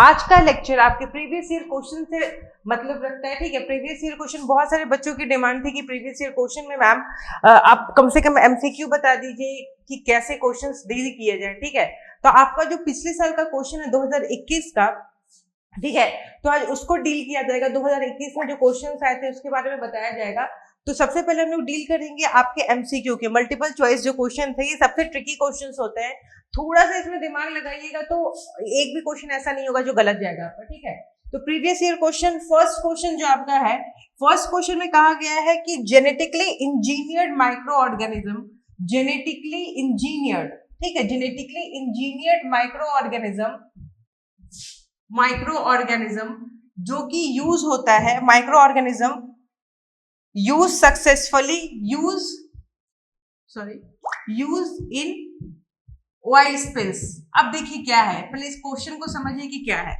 आज का लेक्चर आपके प्रीवियस ईयर क्वेश्चन से मतलब रखता है, ठीक है। प्रीवियस ईयर क्वेश्चन, बहुत सारे बच्चों की डिमांड थी कि प्रीवियस ईयर क्वेश्चन में मैम आप कम से कम एमसीक्यू बता दीजिए कि कैसे क्वेश्चंस डील किए जाए, ठीक है। तो आपका जो पिछले साल का क्वेश्चन है 2021 का, ठीक है, तो आज उसको डील किया जाएगा। 2021 में जो क्वेश्चन आए थे उसके बारे में बताया जाएगा। तो सबसे पहले हम लोग डील करेंगे आपके एमसीक्यू के मल्टीपल चॉइस जो क्वेश्चन थे। ये सबसे ट्रिकी क्वेश्चंस होते हैं, थोड़ा सा इसमें दिमाग लगाइएगा तो एक भी क्वेश्चन ऐसा नहीं होगा जो गलत जाएगा आपका, ठीक है। तो previous year question, first question जो आपका है, फर्स्ट क्वेश्चन में कहा गया है कि genetically engineered micro organism, genetically engineered, ठीक है, जेनेटिकली इंजीनियर्ड माइक्रो ऑर्गेनिज्म जो कि यूज होता है, micro organism use successfully use in oil spills. अब देखिए क्या है, पहले इस क्वेश्चन को समझिए कि क्या है।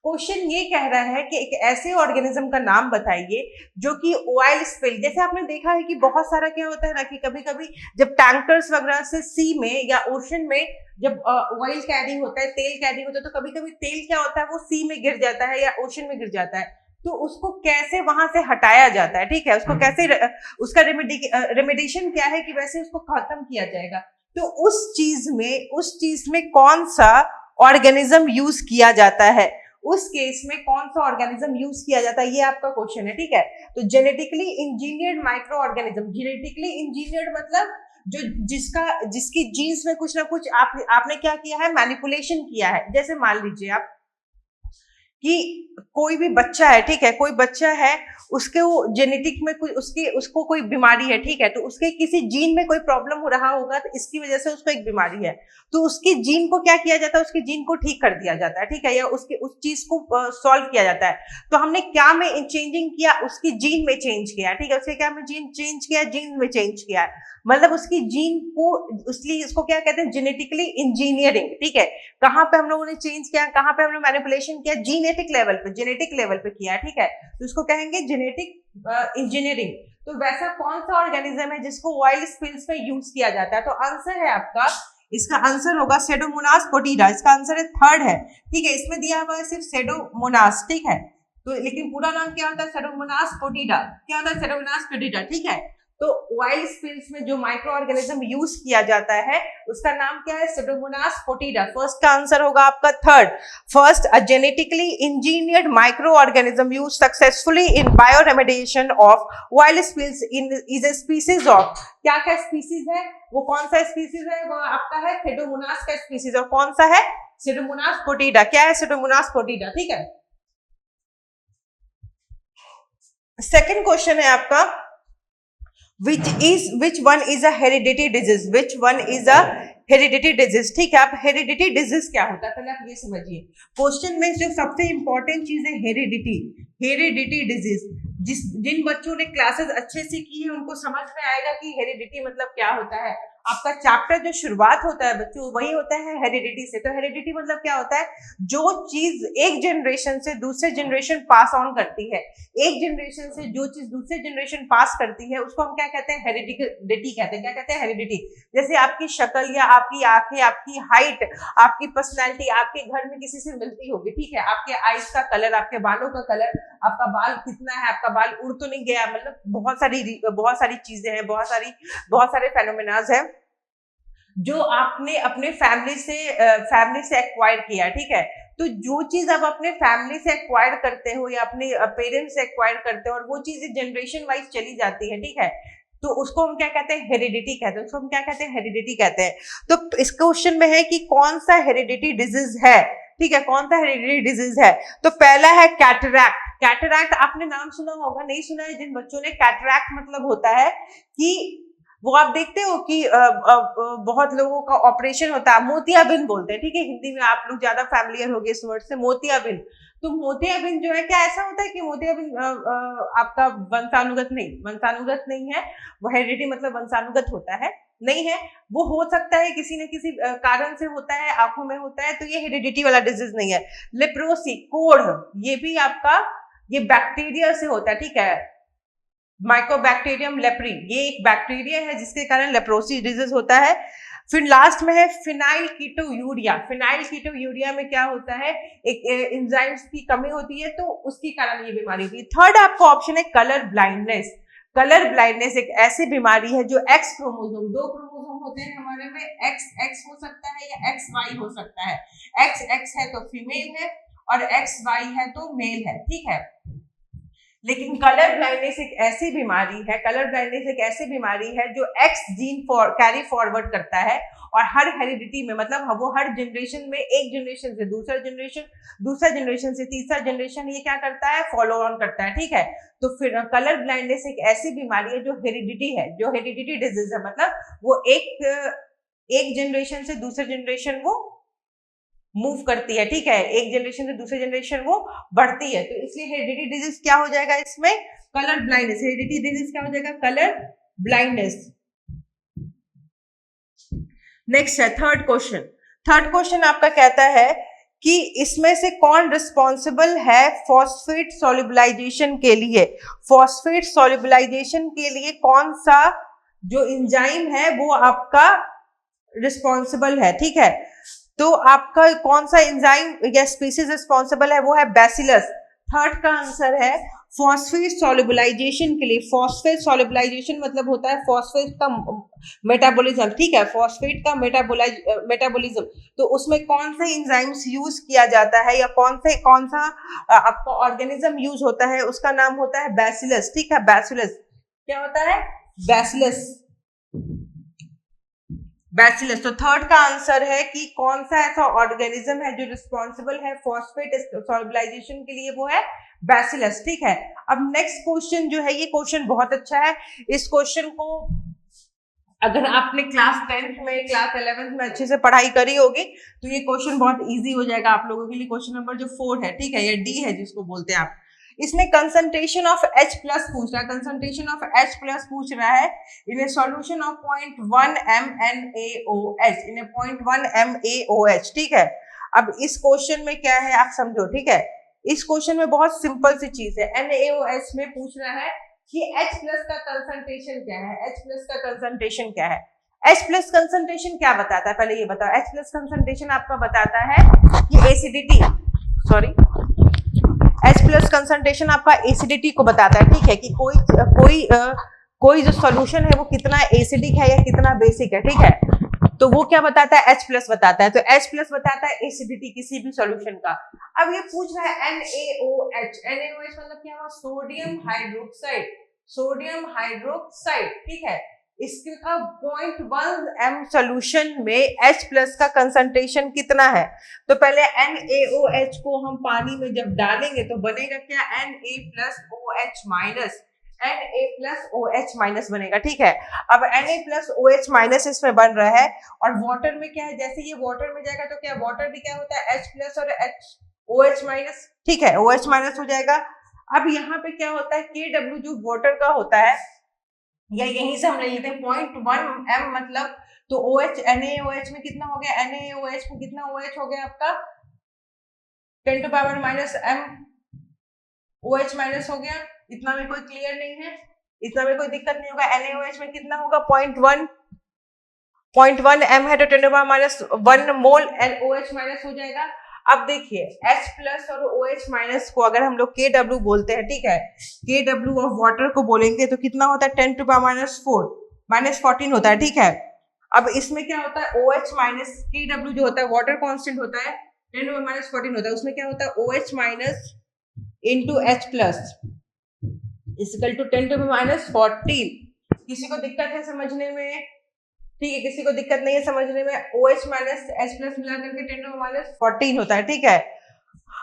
क्वेश्चन ये कह रहा है कि एक ऐसे ऑर्गेनिज्म का नाम बताइए जो कि ऑयल स्पिल, जैसे आपने देखा है कि बहुत सारा क्या होता है ना कि कभी कभी जब टैंकर्स वगैरह से सी में या ओशन में जब ऑयल कैरी होता है, तेल कैरी होता है, तो कभी कभी तेल क्या होता है वो सी में गिर जाता है या ओशन में गिर जाता है। तो उसको कैसे वहां से हटाया जाता है, ठीक है, उसको कैसे उसका रेमेडिएशन क्या है कि वैसे उसको खत्म किया जाएगा। तो उस चीज में कौन सा ऑर्गेनिज्म यूज किया जाता है, उस केस में कौन सा ऑर्गेनिज्म यूज किया जाता है, ये आपका क्वेश्चन है, ठीक है। तो genetically engineered micro organism, genetically engineered मतलब जो जिसकी जीन्स में कुछ ना कुछ आपने क्या किया है, मैनिपुलेशन किया है। जैसे मान लीजिए आप कि कोई भी बच्चा है, ठीक है, कोई बच्चा है, उसके वो जेनेटिक में कोई उसको कोई बीमारी है, ठीक है, तो उसके किसी जीन में कोई प्रॉब्लम हो रहा होगा, तो इसकी वजह से उसको एक बीमारी है, तो उसकी जीन को क्या किया जाता है, उसकी जीन को ठीक कर दिया जाता है, ठीक है, या उस चीज को सॉल्व किया जाता है। तो हमने क्या में चेंजिंग किया, उसकी जीन में चेंज किया, ठीक है, उसके क्या में जीन चेंज किया, जीन में चेंज किया है, मतलब उसकी जीन को, इसलिए इसको क्या कहते हैं, जेनेटिकली इंजीनियरिंग, ठीक है। कहां पे हम लोगों ने चेंज किया, कहां पे हमने मैनिपुलेशन किया, जेनेटिक लेवल पे किया, ठीक है, तो इसको कहेंगे जेनेटिक इंजीनियरिंग। तो वैसा कौन सा ऑर्गेनिज्म है जिसको ऑयल स्पिल्स में यूज किया जाता है? तो आंसर है आपका, इसका आंसर होगा सेडोमोनास फोटिडा, इसका आंसर है थर्ड है, ठीक है। इसमें दिया हुआ है सिर्फ सेडोमोनास, ठीक है, तो लेकिन पूरा नाम क्या होता है, सेडोमोनास फोटिडा, क्या होता है, सेडोमोनास फोटिडा, ठीक है। तो ऑयल स्पिल्स में जो माइक्रो ऑर्गेनिज्म यूज किया जाता है उसका नाम क्या है, सेडोमोनास फोटिडा। फर्स्ट का आंसर होगा आपका third. First, a genetically engineered micro organism use successfully in bioremediation of oil spills is a species of, क्या क्या स्पीसीज है, वो कौन सा स्पीसीज है, वो आपका है सेडोमोनास का स्पीसीज, और कौन सा है, सेडोमोनास फोटिडा। क्या है, सेडोमोनास फोटिडा, ठीक है। सेकंड क्वेश्चन है आपका, which one is a hereditary disease, which one is a hereditary disease, ठीक है। आप हेरिडिटी डिजीज क्या होता है पहले आप ये समझिए। क्वेश्चन में जो सबसे इंपॉर्टेंट चीज है हेरिडिटी डिजीज, जिन बच्चों ने क्लासेस अच्छे से की है उनको समझ में आएगा कि हेरिडिटी मतलब क्या होता है। आपका चैप्टर जो शुरुआत होता है बच्चों वही होता है हेरिडिटी से। तो हेरिडिटी मतलब क्या होता है, जो चीज एक जनरेशन से दूसरे जनरेशन पास ऑन करती है, एक जनरेशन से जो चीज दूसरे जनरेशन पास करती है उसको हम क्या कहते हैं, हेरिडिटी कहते हैं। क्या कहते हैं, हेरिडिटी। जैसे आपकी शक्ल या आपकी आंखें, आपकी हाइट, आपकी पर्सनैलिटी आपके घर में किसी से मिलती होगी, ठीक है, आपके आईज का कलर, आपके बालों का कलर, आपका बाल कितना है, आपका बाल उड़ तो नहीं गया, मतलब बहुत सारी चीजें हैं, बहुत सारे फेनोमेनाज हैं जो आपने अपने फैमिली से एक्वायर किया, ठीक है। तो जो चीज आप अपने फैमिली से एक्वायर करते हो या अपने पेरेंट्स से एक्वायर करते हो और वो चीजें जनरेशन वाइज चली जाती है, ठीक है, तो उसको हम क्या कहते हैं, हेरिडिटी कहते हैं, उसको हम क्या कहते हैं, हेरिडिटी कहते हैं। तो इस क्वेश्चन में है कि कौन सा हेरिडिटी डिजीज है, ठीक है, कौन सा हेरिडिटी डिजीज है। तो पहला है कैटरैक्ट। कैटरैक्ट आपने नाम सुना होगा, नहीं सुना है जिन बच्चों ने, कैटरैक्ट मतलब होता है कि वो आप देखते हो कि बहुत लोगों का ऑपरेशन होता है, मोतियाबिंद बोलते हैं, ठीक है, हिंदी में आप लोग ज्यादा फैमिलियर हो गए इस वर्ड से, मोतियाबिंद। तो मोतियाबिंद जो है, क्या ऐसा होता है कि मोतियाबिंद आपका वंशानुगत नहीं है, वो हेरिडिटी मतलब वंशानुगत होता है नहीं है, वो हो सकता है किसी न किसी कारण से होता है, आंखों में होता है, तो ये हेरिडिटी वाला डिजीज नहीं है। लेप्रोसी, कोढ़, ये भी आपका, ये बैक्टीरिया से होता है, ठीक है, माइकोबैक्टीरियम लेप्री, ये एक बैक्टीरिया है जिसके कारण लेप्रोसी डिजीज होता है। फिर लास्ट में है फिनाइल कीटोयूरिया। फिनाइल कीटोयूरिया में क्या होता है, एक एंजाइम्स की कमी होती है, तो उसके कारण ये बीमारी होती है। थर्ड आपका ऑप्शन है कलर ब्लाइंडनेस। कलर ब्लाइंडनेस एक ऐसी बीमारी है जो एक्स क्रोमोसोम, 2 क्रोमोसोम होते हैं हमारे में, एक्स एक्स हो सकता है या एक्स वाई हो सकता है। एक्स एक्स है तो फीमेल है और एक्स वाई है तो मेल है, ठीक है। लेकिन कलर ब्लाइंडनेस एक ऐसी बीमारी है, कलर ब्लाइंडनेस एक ऐसी बीमारी है जो एक्स जीन कैरी फॉरवर्ड करता है और हर हेरिडिटी में, मतलब वो हर जनरेशन में, एक जनरेशन से दूसरा जनरेशन, दूसरा जनरेशन से तीसरा जनरेशन, ये क्या करता है, फॉलो ऑन करता है, ठीक है। तो फिर कलर ब्लाइंडनेस एक ऐसी बीमारी है जो हेरिडिटी है, जो हेरिडिटी डिजीज है, मतलब वो एक जनरेशन से दूसरे जनरेशन वो मूव करती है, ठीक है, एक जनरेशन से दूसरे जनरेशन वो बढ़ती है। तो इसलिए हेरिडिटी डिजीज क्या हो जाएगा इसमें, कलर ब्लाइंडनेस। हेरिडिटी डिजीज क्या हो जाएगा, कलर ब्लाइंडनेस। नेक्स्ट है थर्ड क्वेश्चन। थर्ड क्वेश्चन आपका कहता है कि इसमें से कौन रिस्पॉन्सिबल है फॉस्फेट सॉल्युबलाइजेशन के लिए। फॉस्फेट सॉल्युबलाइजेशन के लिए कौन सा जो एंजाइम है वो आपका रिस्पॉन्सिबल है, ठीक है। तो आपका कौन सा एंजाइम या स्पीसीज रिस्पॉन्सिबल है, वो है बैसिलस। थर्ड का आंसर है फॉस्फेट सॉल्युबलाइजेशन के लिए। फॉस्फेट सॉल्युबलाइजेशन मतलब होता है फॉस्फेट का मेटाबॉलिज्म, ठीक है, फॉस्फेट का मेटाबॉलिज्म। तो उसमें कौन सा एंजाइम्स यूज किया जाता है या कौन सा आपका ऑर्गेनिज्म यूज होता है, उसका नाम होता है बैसिलस, ठीक है, बैसिलस। क्या होता है, बैसिलस, बैसिलस। तो थर्ड का आंसर है कि कौन सा ऐसा ऑर्गेनिज्म है जो रिस्पॉन्सिबल है फॉस्फेट सॉल्युबलाइजेशन के लिए, वो है बैसिलस, ठीक है। अब नेक्स्ट क्वेश्चन जो है, ये क्वेश्चन बहुत अच्छा है। इस क्वेश्चन को अगर आपने क्लास 10th में, क्लास 11th में अच्छे से पढ़ाई करी होगी तो ये क्वेश्चन बहुत इजी हो जाएगा आप लोगों के लिए। क्वेश्चन नंबर जो 4 है, ठीक है, या डी है जिसको बोलते हैं आप। इसमें कंसंट्रेशन ऑफ H प्लस पूछ रहा है, कंसंट्रेशन ऑफ H प्लस पूछ रहा है in a solution of 0.1 MnAOH, in a 0.1 MaOH, ठीक है। अब इस क्वेश्चन में क्या है आप समझो, ठीक है। इस क्वेश्चन में बहुत सिंपल सी चीज है, NaOH में पूछ रहा है कि H प्लस का कंसंट्रेशन क्या है, H प्लस का कंसंट्रेशन क्या है। H प्लस कंसंट्रेशन क्या बताता है, पहले ये बताओ। H प्लस कंसंट्रेशन आपका बताता है कि acidity, sorry, H plus concentration आपका एसिडिटी को बताता है, ठीक है, कि कोई जो सॉल्यूशन है वो कितना एसिडिक है या कितना बेसिक है, ठीक है। तो वो क्या बताता है, H प्लस बताता है। तो H प्लस बताता है एसिडिटी किसी भी सॉल्यूशन का। अब ये पूछ रहा है NaOH, NaOH मतलब क्या हुआ, सोडियम हाइड्रोक्साइड, सोडियम हाइड्रोक्साइड, ठीक है। इसका 0.1 m सॉल्यूशन में H प्लस का कंसंट्रेशन कितना है। तो पहले NaOH को हम पानी में जब डालेंगे तो बनेगा क्या, Na plus OH minus, Na plus OH minus बनेगा, ठीक है। अब Na प्लस OH माइनस इसमें बन रहा है और वाटर में क्या है, जैसे ये वाटर में जाएगा तो क्या वाटर भी क्या होता है, H प्लस और OH माइनस, ठीक है, OH माइनस हो जाएगा। अब यहाँ पे क्या होता है, Kw जो वाटर का होता है, या यहीं से हम ले लेते हैं 0.1 m, मतलब तो OH NaOH में कितना हो गया, NaOH में कितना OH हो गया आपका 10 to power minus m OH minus हो गया। इतना में कोई क्लियर नहीं है, इतना में कोई दिक्कत नहीं होगा। NaOH में कितना होगा 0.1 m है तो 10 to power minus 1 mole OH minus हो जाएगा। अब देखिए H प्लस और OH माइनस को अगर हम लोग Kw बोलते हैं, ठीक है, Kw ऑफ वाटर को बोलेंगे तो कितना होता है 10 टू पावर माइनस 4 माइनस 14 होता है, ठीक है। अब इसमें क्या होता है OH माइनस Kw जो होता है वाटर कांस्टेंट होता है 10 टू पावर माइनस 14 होता है, उसमें क्या होता है OH minus into H plus equal to 10 to power minus 14। किसी को दिक्कत है समझने में, ठीक है, किसी को दिक्कत नहीं है समझने में। OH माइनस H प्लस मिला करके 10 टू माइनस 14 होता है, ठीक है।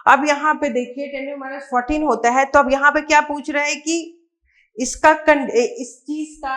अब यहाँ पे देखिए 10 टू माइनस 14 होता है, तो अब यहाँ पे क्या पूछ रहा है कि इसका इस चीज का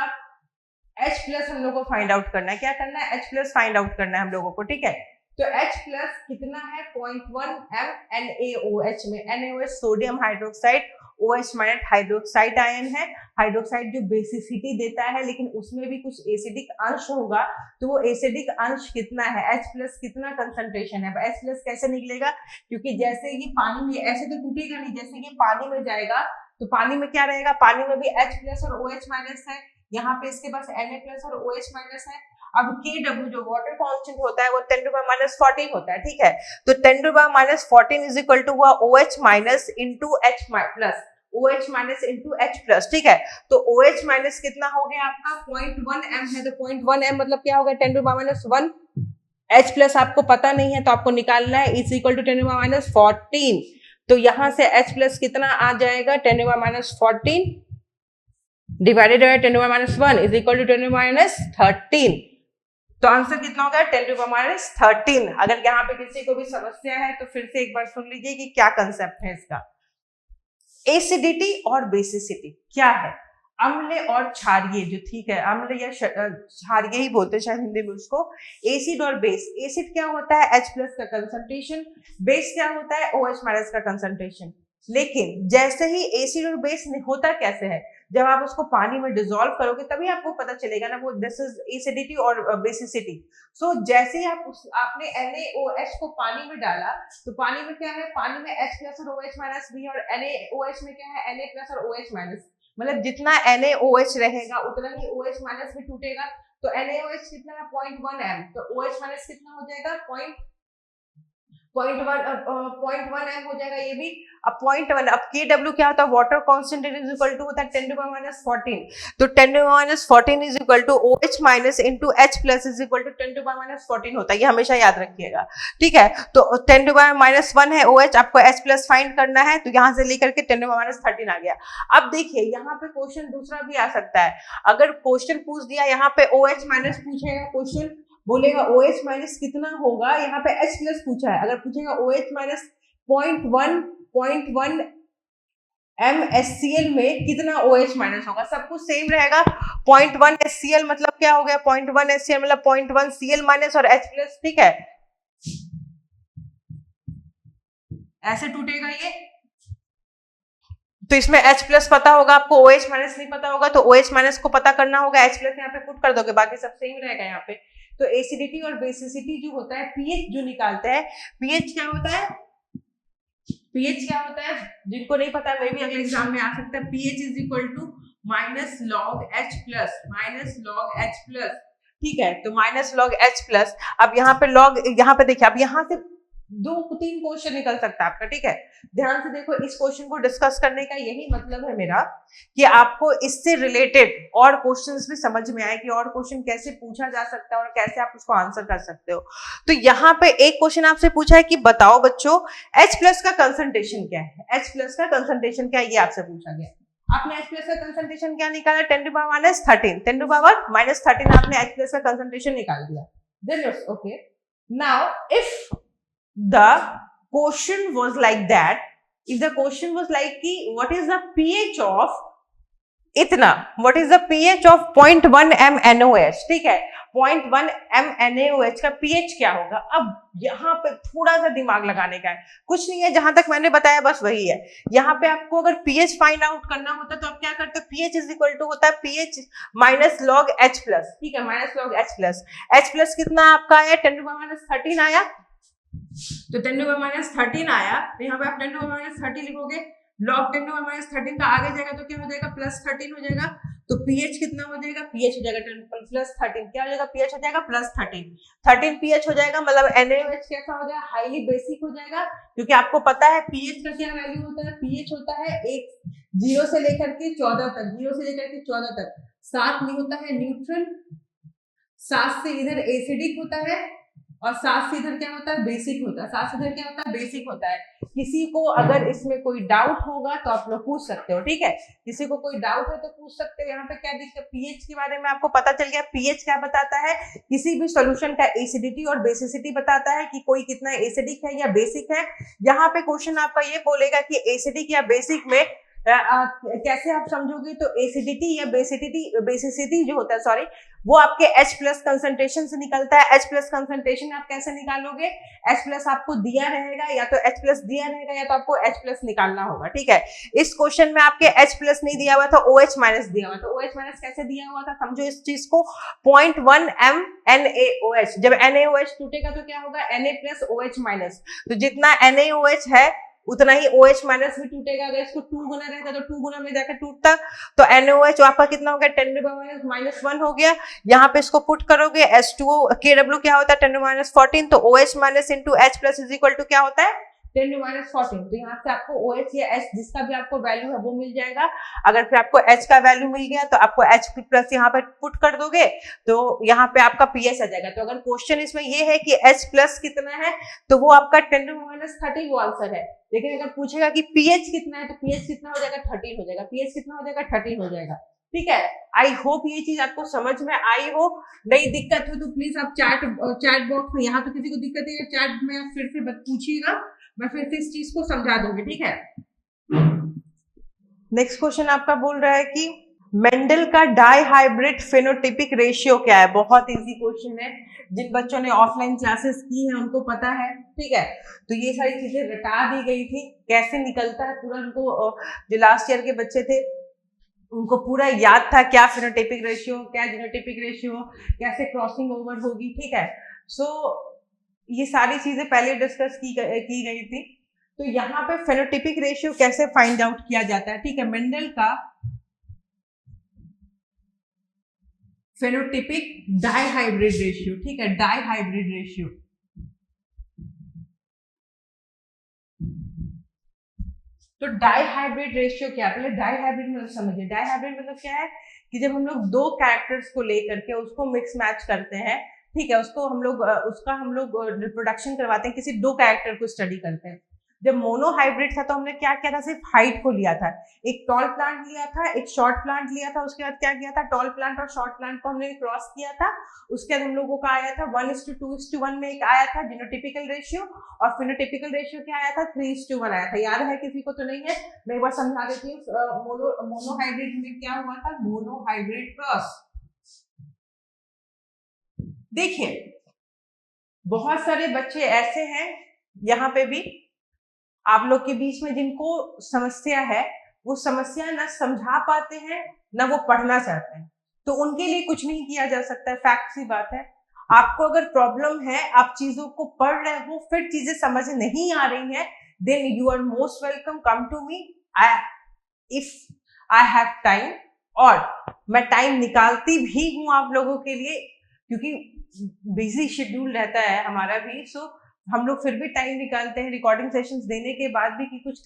H प्लस हम लोग को फाइंड आउट करना है। क्या करना है, H प्लस फाइंड आउट करना है हम लोगों को, ठीक है। तो H प्लस कितना है 0.1 m NaOH में, NaOH sodium hydroxide, OH minus hydroxide ion है। हाइड्रोक्साइड जो बेसिसिटी देता है, लेकिन उसमें भी कुछ एसिडिक अंश होगा, तो वो एसिडिक अंश कितना है, H प्लस कितना कंसंट्रेशन है। H प्लस कैसे निकलेगा, क्योंकि जैसे ही पानी में, ऐसे तो टूटेगा नहीं, जैसे कि पानी में जाएगा तो पानी में क्या रहेगा, पानी में भी H प्लस और OH माइनस है, यहाँ पे इसके पास Na प्लस और OH माइनस है। अब Kw जो वाटर कांस्टेंट होता है वो 10 टू पावर -14 होता है, ठीक है। तो 10 to power -14 is equal to हुआ OH minus into H plus, OH minus into H plus, ठीक है। तो OH माइनस कितना हो गया आपका 0.1 m है, तो 0.1 m मतलब क्या होगा 10 टू पावर -1। H प्लस आपको पता नहीं है तो आपको निकालना है, is equal to 10 to power -14। तो यहां से H प्लस कितना आ जाएगा 10 to power -14 divided by 10 to power -1 is equal to 10 to power -13। तो आंसर कितना होगा 10 टू पावर -13। अगर यहाँ पे किसी को भी समस्या है तो फिर से एक बार सुन लीजिए कि क्या कंसेप्ट है इसका। एसिडिटी और बेसिसिटी क्या है, अम्ल और क्षारीय जो, ठीक है, अम्ल या क्षारीय ही बोलते हैं शायद हिंदी में उसको। एसिड और बेस, एसिड क्या होता है H प्लस का कंसंट्रेशन, बेस क्या होता है OH माइनस का कंसंट्रेशन। लेकिन जैसे ही एसिड और बेस होता कैसे है, जब आप उसको पानी में डिसॉल्व करोगे तभी आपको पता चलेगा ना वो दिस इज एसिडिटी और बेसिसिटी। सो जैसे ही आपने NaOH को पानी में डाला तो पानी में क्या है, पानी में H प्लस और OH माइनस भी, और NaOH में क्या है Na प्लस और OH माइनस, मतलब जितना NaOH रहेगा उतना ही OH माइनस भी टूटेगा। तो NaOH कितना है 0.1 m, तो OH माइनस कितना हो जाएगा 0.1 m हो जाएगा ये भी। अब 0.1, अब Kw क्या होता है water constant is equal to होता है 10 टू पावर -14। तो 10 to power -14 is equal to OH minus into H plus is equal to 10 to power -14 होता है, ये हमेशा याद रखिएगा, ठीक है। तो 10 टू पावर -1 है OH, आपको H प्लस फाइंड करना है, तो यहाँ से लेकर के 10 टू पावर -13 आ गया। अब देखिए यहाँ पे क्वेश्चन दूसरा भी आ सकता है, अगर क्वेश्चन पूछ दिया यहाँ पे OH माइनस पूछेगा, क्वेश्चन बोलेगा OH माइनस कितना होगा, यहाँ पे H प्लस पूछा है, अगर पूछेगा OH माइनस 0.1 MSCl में कितना OH माइनस होगा, सब कुछ सेम रहेगा। 0.1 SCl मतलब क्या हो गया 0.1 SCl मतलब 0.1 Cl माइनस और H प्लस, ठीक है, ऐसे टूटेगा ये। तो इसमें H प्लस पता होगा आपको, OH माइनस नहीं पता होगा, तो OH माइनस को पता करना होगा, H प्लस यहाँ पे पुट कर दोगे, बाकी सब सेम रहेगा यहाँ पे। तो एसिडिटी और बेसिसिटी जो होता है, पीएच जो निकालते हैं, पीएच क्या होता है, पीएच क्या होता है जिनको नहीं पता है, वे भी अगले एग्जाम में आ सकता है। PH is equal to minus log H plus, minus log H plus, ठीक है। तो माइनस लॉग H प्लस, अब यहाँ पे लॉग, यहाँ पे देखिए, अब यहाँ से 2-3 क्वेश्चन निकल सकता है आपका, ठीक है। ध्यान से देखो, इस क्वेश्चन को डिस्कस करने का यही मतलब है मेरा कि आपको इससे रिलेटेड और क्वेश्चंस भी समझ में आए कि और क्वेश्चन कैसे पूछा जा सकता है और कैसे आप उसको आंसर कर सकते हो। तो यहाँ पे एक क्वेश्चन आपसे पूछा है कि बताओ बच्चों H प्लस का कंसंट्रेशन क्या है, H प्लस का कंसंट्रेशन क्या है, ये आपसे पूछा गया। आपने H प्लस का कंसंट्रेशन क्या निकाला 10 टू पावर -13, 10 टू पावर -13 आपने H प्लस का कंसंट्रेशन निकाल दिया। Then okay, now if the question was like that, if the question was like ki what is the pH of इतना, what is the pH of 0.1 m NaOH, ठीक है, 0.1 m NaOH का pH क्या होगा। अब यहाँ पे थोड़ा सा दिमाग लगाने का है, कुछ नहीं है, जहां तक मैंने बताया बस वही है। यहाँ पे आपको अगर pH फाइंड आउट करना होता तो आप क्या करते हो, pH इज इक्वल टू होता है pH minus log H plus, ठीक है, minus log H plus. H plus कितना आपका आया 10 टू पावर -13 आया, तो 10 टू पावर -13 आया, तो यहाँ पे आप 10 टू पावर -30 लिखोगे, लॉग 10 टू पावर -13 का आगे जाएगा तो क्या हो जाएगा +13 हो जाएगा। तो pH कितना हो जाएगा, pH हो जाएगा 10 + 13, क्या हो जाएगा pH हो जाएगा +13, 13 pH हो जाएगा, मतलब NaOH कैसा हो जाएगा, हाईली बेसिक हो जाएगा, क्योंकि आपको पता है pH का क्या वैल्यू होता है, pH होता है 0 से लेकर के 14 तक, 0 से लेकर के 14 तक, 7 नहीं होता है न्यूट्रल, 7 से इधर एसिडिक होता है, और 7 से इधर क्या होता है बेसिक होता है, 7 से इधर क्या होता है बेसिक होता है। किसी को अगर इसमें कोई डाउट होगा तो आप लोग पूछ सकते हो, ठीक है, किसी को कोई डाउट है तो पूछ सकते हो। यहाँ पे क्या दिक्कत, पीएच के बारे में आपको पता चल गया। पीएच क्या बताता है, किसी भी सॉल्यूशन का एसिडिटी और बेसिसिटी बताता है कि कोई कितना एसिडिक है या बेसिक है। यहाँ पे क्वेश्चन आपका ये बोलेगा कि एसिडिक या बेसिक में कैसे आप समझोगे, तो एसिडिटी या बेसिसिटी जो होता है, सॉरी, वो आपके H प्लस कंसंट्रेशन से निकलता है। H प्लस कंसंट्रेशन आप कैसे निकालोगे, H प्लस आपको दिया रहेगा, या तो H प्लस दिया रहेगा या तो आपको H प्लस निकालना होगा, ठीक है। इस क्वेश्चन में आपके H प्लस नहीं दिया हुआ था, OH माइनस दिया हुआ था। OH माइनस कैसे दिया हुआ था, समझो इस चीज को, 0.1 m NaOH, जब NaOH टूटेगा तो क्या होगा, Na प्लस OH माइनस, तो जितना NaOH है उतना ही OH माइनस भी टूटेगा। अगर इसको 2 गुना रहता तो 2 गुना में जाकर टूटता, तो NaOH आपका कितना हो गया 10⁻⁻1 हो गया। यहाँ पे इसको पुट करोगे H2O Kw क्या होता है 10⁻14, तो OH minus into H plus is equal to क्या होता है 10⁻14। तो यहाँ से आपको OH या H जिसका भी आपको वैल्यू है वो मिल जाएगा। अगर फिर आपको H का वैल्यू मिल गया तो आपको H प्लस यहाँ पे पुट कर दोगे तो यहाँ पे आपका pH आ जाएगा। तो अगर क्वेश्चन इसमें ये है कि H प्लस कितना है तो वो आपका 10⁻13 वो आंसर है। लेकिन अगर पूछेगा कि pH कितना है तो pH कितना हो जाएगा 13 हो जाएगा। pH कितना हो जाएगा 13 हो जाएगा। ठीक है, आई होप ये चीज आपको समझ में आई हो। नई दिक्कत हो तो प्लीज आप चैट बॉक्स में, यहाँ तो किसी को दिक्कत है चैट में आप फिर से पूछिएगा, मैं फिर से इस चीज को समझा दूंगी। ठीक है, नेक्स्ट क्वेश्चन आपका बोल रहा है कि मेंडल का डाइहाइब्रिड फेनोटाइपिक रेशियो क्या है। बहुत इजी क्वेश्चन है, जिन बच्चों ने ऑफलाइन क्लासेस की हैं उनको पता है। ठीक है, तो ये सारी चीजें रटा दी गई थी, कैसे निकलता है पूरा उनको, जो लास्ट ईयर के बच्चे थे उनको पूरा याद था क्या फेनोटाइपिक रेशियो, क्या जीनोटाइपिक रेशियो, कैसे क्रॉसिंग ओवर होगी। ठीक है, सो ये सारी चीजें पहले डिस्कस की गई थी। तो यहाँ पे फेनोटाइपिक रेशियो कैसे फाइंड आउट किया जाता है। ठीक है, मेंडल का फेनोटाइपिक डाइहाइब्रिड रेशियो। ठीक है, डाइहाइब्रिड रेशियो, तो डाइहाइब्रिड रेशियो क्या है, पहले डाइहाइब्रिड मतलब समझिए। डाइहाइब्रिड मतलब क्या है कि जब हम लोग दो कैरेक्टर्स को लेकर के उसको मिक्स मैच करते हैं, ठीक है, उसको हम लोग उसका हम लोग रिप्रोडक्शन करवाते हैं, किसी दो कैरेक्टर को स्टडी करते हैं। जब मोनोहाइब्रिड था तो हमने क्या किया था, सिर्फ हाइट को लिया था, एक टॉल प्लांट लिया था, एक शॉर्ट प्लांट लिया था, उसके बाद क्या किया था, टॉल प्लांट और शॉर्ट प्लांट को हमने क्रॉस किया था। उसके बाद हम लोगों का आया था 1:2:1 में एक आया था जीनोटाइपिकल रेशियो, और फिनोटाइपिकल रेशियो क्या आया था 3:1 आया था। याद है किसी को तो नहीं है, मैं एक बार समझा देती हूँ। मोनोहाइब्रिड में क्या हुआ था, मोनोहाइब्रिड क्रॉस। देखिए बहुत सारे बच्चे ऐसे हैं यहाँ पे भी आप लोग के बीच में जिनको समस्या है, वो समस्या ना समझा पाते हैं ना वो पढ़ना चाहते हैं, तो उनके लिए कुछ नहीं किया जा सकता है। फैक्ट सी बात है, आपको अगर प्रॉब्लम है, आप चीजों को पढ़ रहे हो फिर चीजें समझ नहीं आ रही हैं, then you are most welcome, come to me if I have time. और मैं टाइम निकालती भी हूँ आप लोगों के लिए, क्योंकि बिजी शेड्यूल रहता है हमारा भी, सो हम लोग फिर भी टाइम निकालते हैं रिकॉर्डिंग सेशंस देने के बाद भी कि कुछ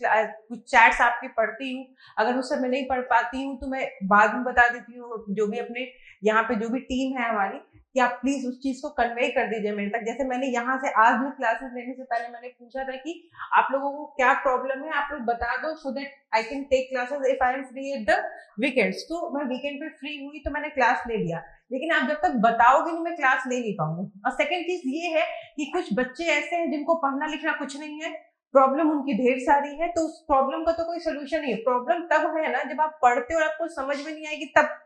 चैट्स आपकी पढ़ती हूँ। अगर उस समय नहीं पढ़ पाती हूँ तो मैं बाद में बता देती हूँ, जो भी अपने यहाँ पे जो भी टीम है हमारी, कि आप प्लीज उस चीज को कन्वे कर दीजिए मेरे तक। जैसे मैंने यहाँ से आज भी क्लासेस लेने से पहले मैंने पूछा था कि आप लोगों को क्या प्रॉब्लम है, आप लोग बता दो, so that I can take classes if I am free at the weekends. तो मैं वीकेंड पे फ्री हुई तो मैंने क्लास ले लिया, लेकिन आप जब तक बताओगे नहीं मैं क्लास ले नहीं पाऊंगी। और सेकेंड चीज ये है कि कुछ बच्चे ऐसे हैं जिनको पढ़ना लिखना कुछ नहीं है, प्रॉब्लम उनकी ढेर सारी है, तो उस प्रॉब्लम का तो कोई सोल्यूशन नहीं है। प्रॉब्लम तब है ना जब आप पढ़ते हो और आपको समझ में नहीं आएगी, तब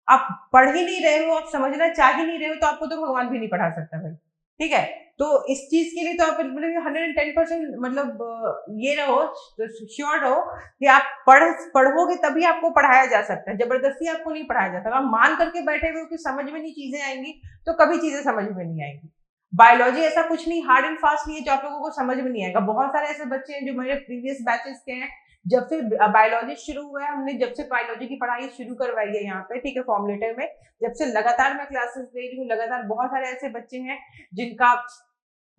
आप पढ़ ही नहीं रहे हो, आप समझना चाह ही नहीं रहे हो, तो आपको तो भगवान भी नहीं पढ़ा सकता भाई। ठीक है, तो इस चीज के लिए तो आप 110% मतलब ये रहो, श्योर रहो कि आप पढ़ोगे तभी आपको पढ़ाया जा सकता है, जबरदस्ती आपको नहीं पढ़ाया जाता। आप मान करके बैठे हुए कि समझ में नहीं चीजें आएंगी तो कभी चीजें समझ में नहीं आएंगी। बायोलॉजी ऐसा कुछ नहीं हार्ड एंड फास्ट नहीं है जो आप लोगों को समझ में नहीं आएगा। बहुत सारे ऐसे बच्चे हैं जो मेरे प्रीवियस बैचेस के हैं, जब से बायोलॉजी शुरू हुआ है, हमने जब से बायोलॉजी की पढ़ाई शुरू करवाई है यहाँ पे, ठीक है, फॉर्मुलेटर में, जब से लगातार मैं क्लासेस ले रही हूँ, लगातार बहुत सारे ऐसे बच्चे हैं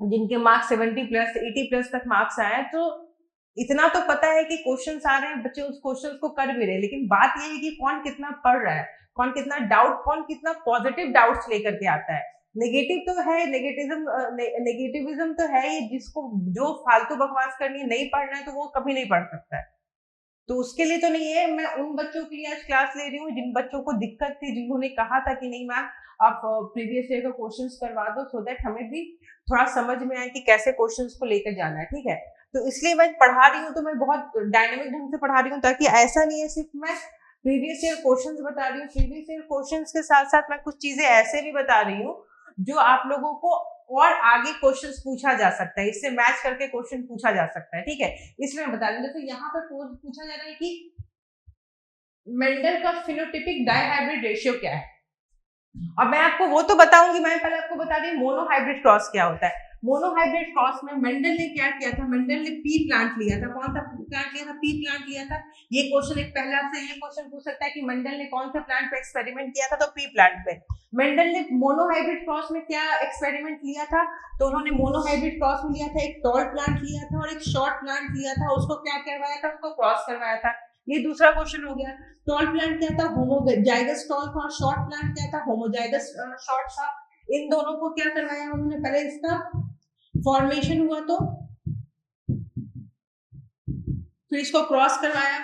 जिनके मार्क्स 70+ 80+ तक मार्क्स आए हैं। तो इतना तो पता है कि क्वेश्चंस आ रहे हैं, बच्चे उस क्वेश्चंस को कर भी रहे हैं, लेकिन बात यह है कि कौन कितना पढ़ रहा है, कौन कितना डाउट, कौन कितना पॉजिटिव डाउट्स लेकर के आता है। नेगेटिव तो है, नेगेटिविज्म तो है ही, जिसको जो फालतू बकवास करनी है, नहीं पढ़ना है तो वो कभी नहीं पढ़ सकता है। तो उसके लिए तो नहीं है। मैं उन बच्चों के लिए आज क्लास ले रही हूँ जिन बच्चों को दिक्कत थी, जिन्होंने कहा था कि नहीं मैम आप प्रीवियस ईयर का क्वेश्चंस करवा दो, सो दैट हमें भी थोड़ा समझ में आए कि कैसे क्वेश्चंस को लेकर जाना है। ठीक है, तो इसलिए मैं पढ़ा रही हूँ, तो मैं बहुत डायनेमिक ढंग से पढ़ा रही हूँ, ताकि ऐसा नहीं है सिर्फ मैं प्रीवियस ईयर क्वेश्चंस बता रही हूँ, प्रीवियस ईयर क्वेश्चंस के साथ साथ मैं कुछ चीजें ऐसे भी बता रही हूँ जो आप लोगों को और आगे क्वेश्चंस पूछा जा सकता है, इससे मैच करके क्वेश्चन पूछा जा सकता है। ठीक है, इसलिए मैं बता रही हूँ। जैसे यहाँ पर पूछा जा रहा है कि मेंडल का फिनोटाइपिक डाइहाइब्रिड रेशियो क्या है, और मैं आपको वो तो बताऊंगी, मैं पहले आपको बता रही हूँ मोनोहाइब्रिड क्रॉस क्या होता है। मोनोहाइब्रिड क्रॉस में मेंडल ने क्या किया था, मेंडल ने पी प्लांट लिया था। कौन सा प्लांट लिया था? पी प्लांट लिया था। ये क्वेश्चन एक पहले आपसे ये क्वेश्चन पूछ सकता है कि मेंडल ने कौन से प्लांट पे एक्सपेरिमेंट किया था, तो पी प्लांट पे। मेंडल ने मोनोहाइब्रिड क्रॉस में क्या एक्सपेरिमेंट लिया था, तो उन्होंने मोनोहाइब्रिड क्रॉस में लिया था, एक टॉल प्लांट लिया था और एक शॉर्ट प्लांट लिया था। उसको क्या करवाया था? उसको क्रॉस करवाया था। ये दूसरा क्वेश्चन हो गया। टॉल प्लांट क्या था? होमोजाइगस टॉल था। और शॉर्ट प्लांट क्या था? होमोजाइगस शॉर्ट था। इन दोनों को क्या करवाया उन्होंने? पहले इसका फॉर्मेशन हुआ, तो फिर इसको क्रॉस करवाया।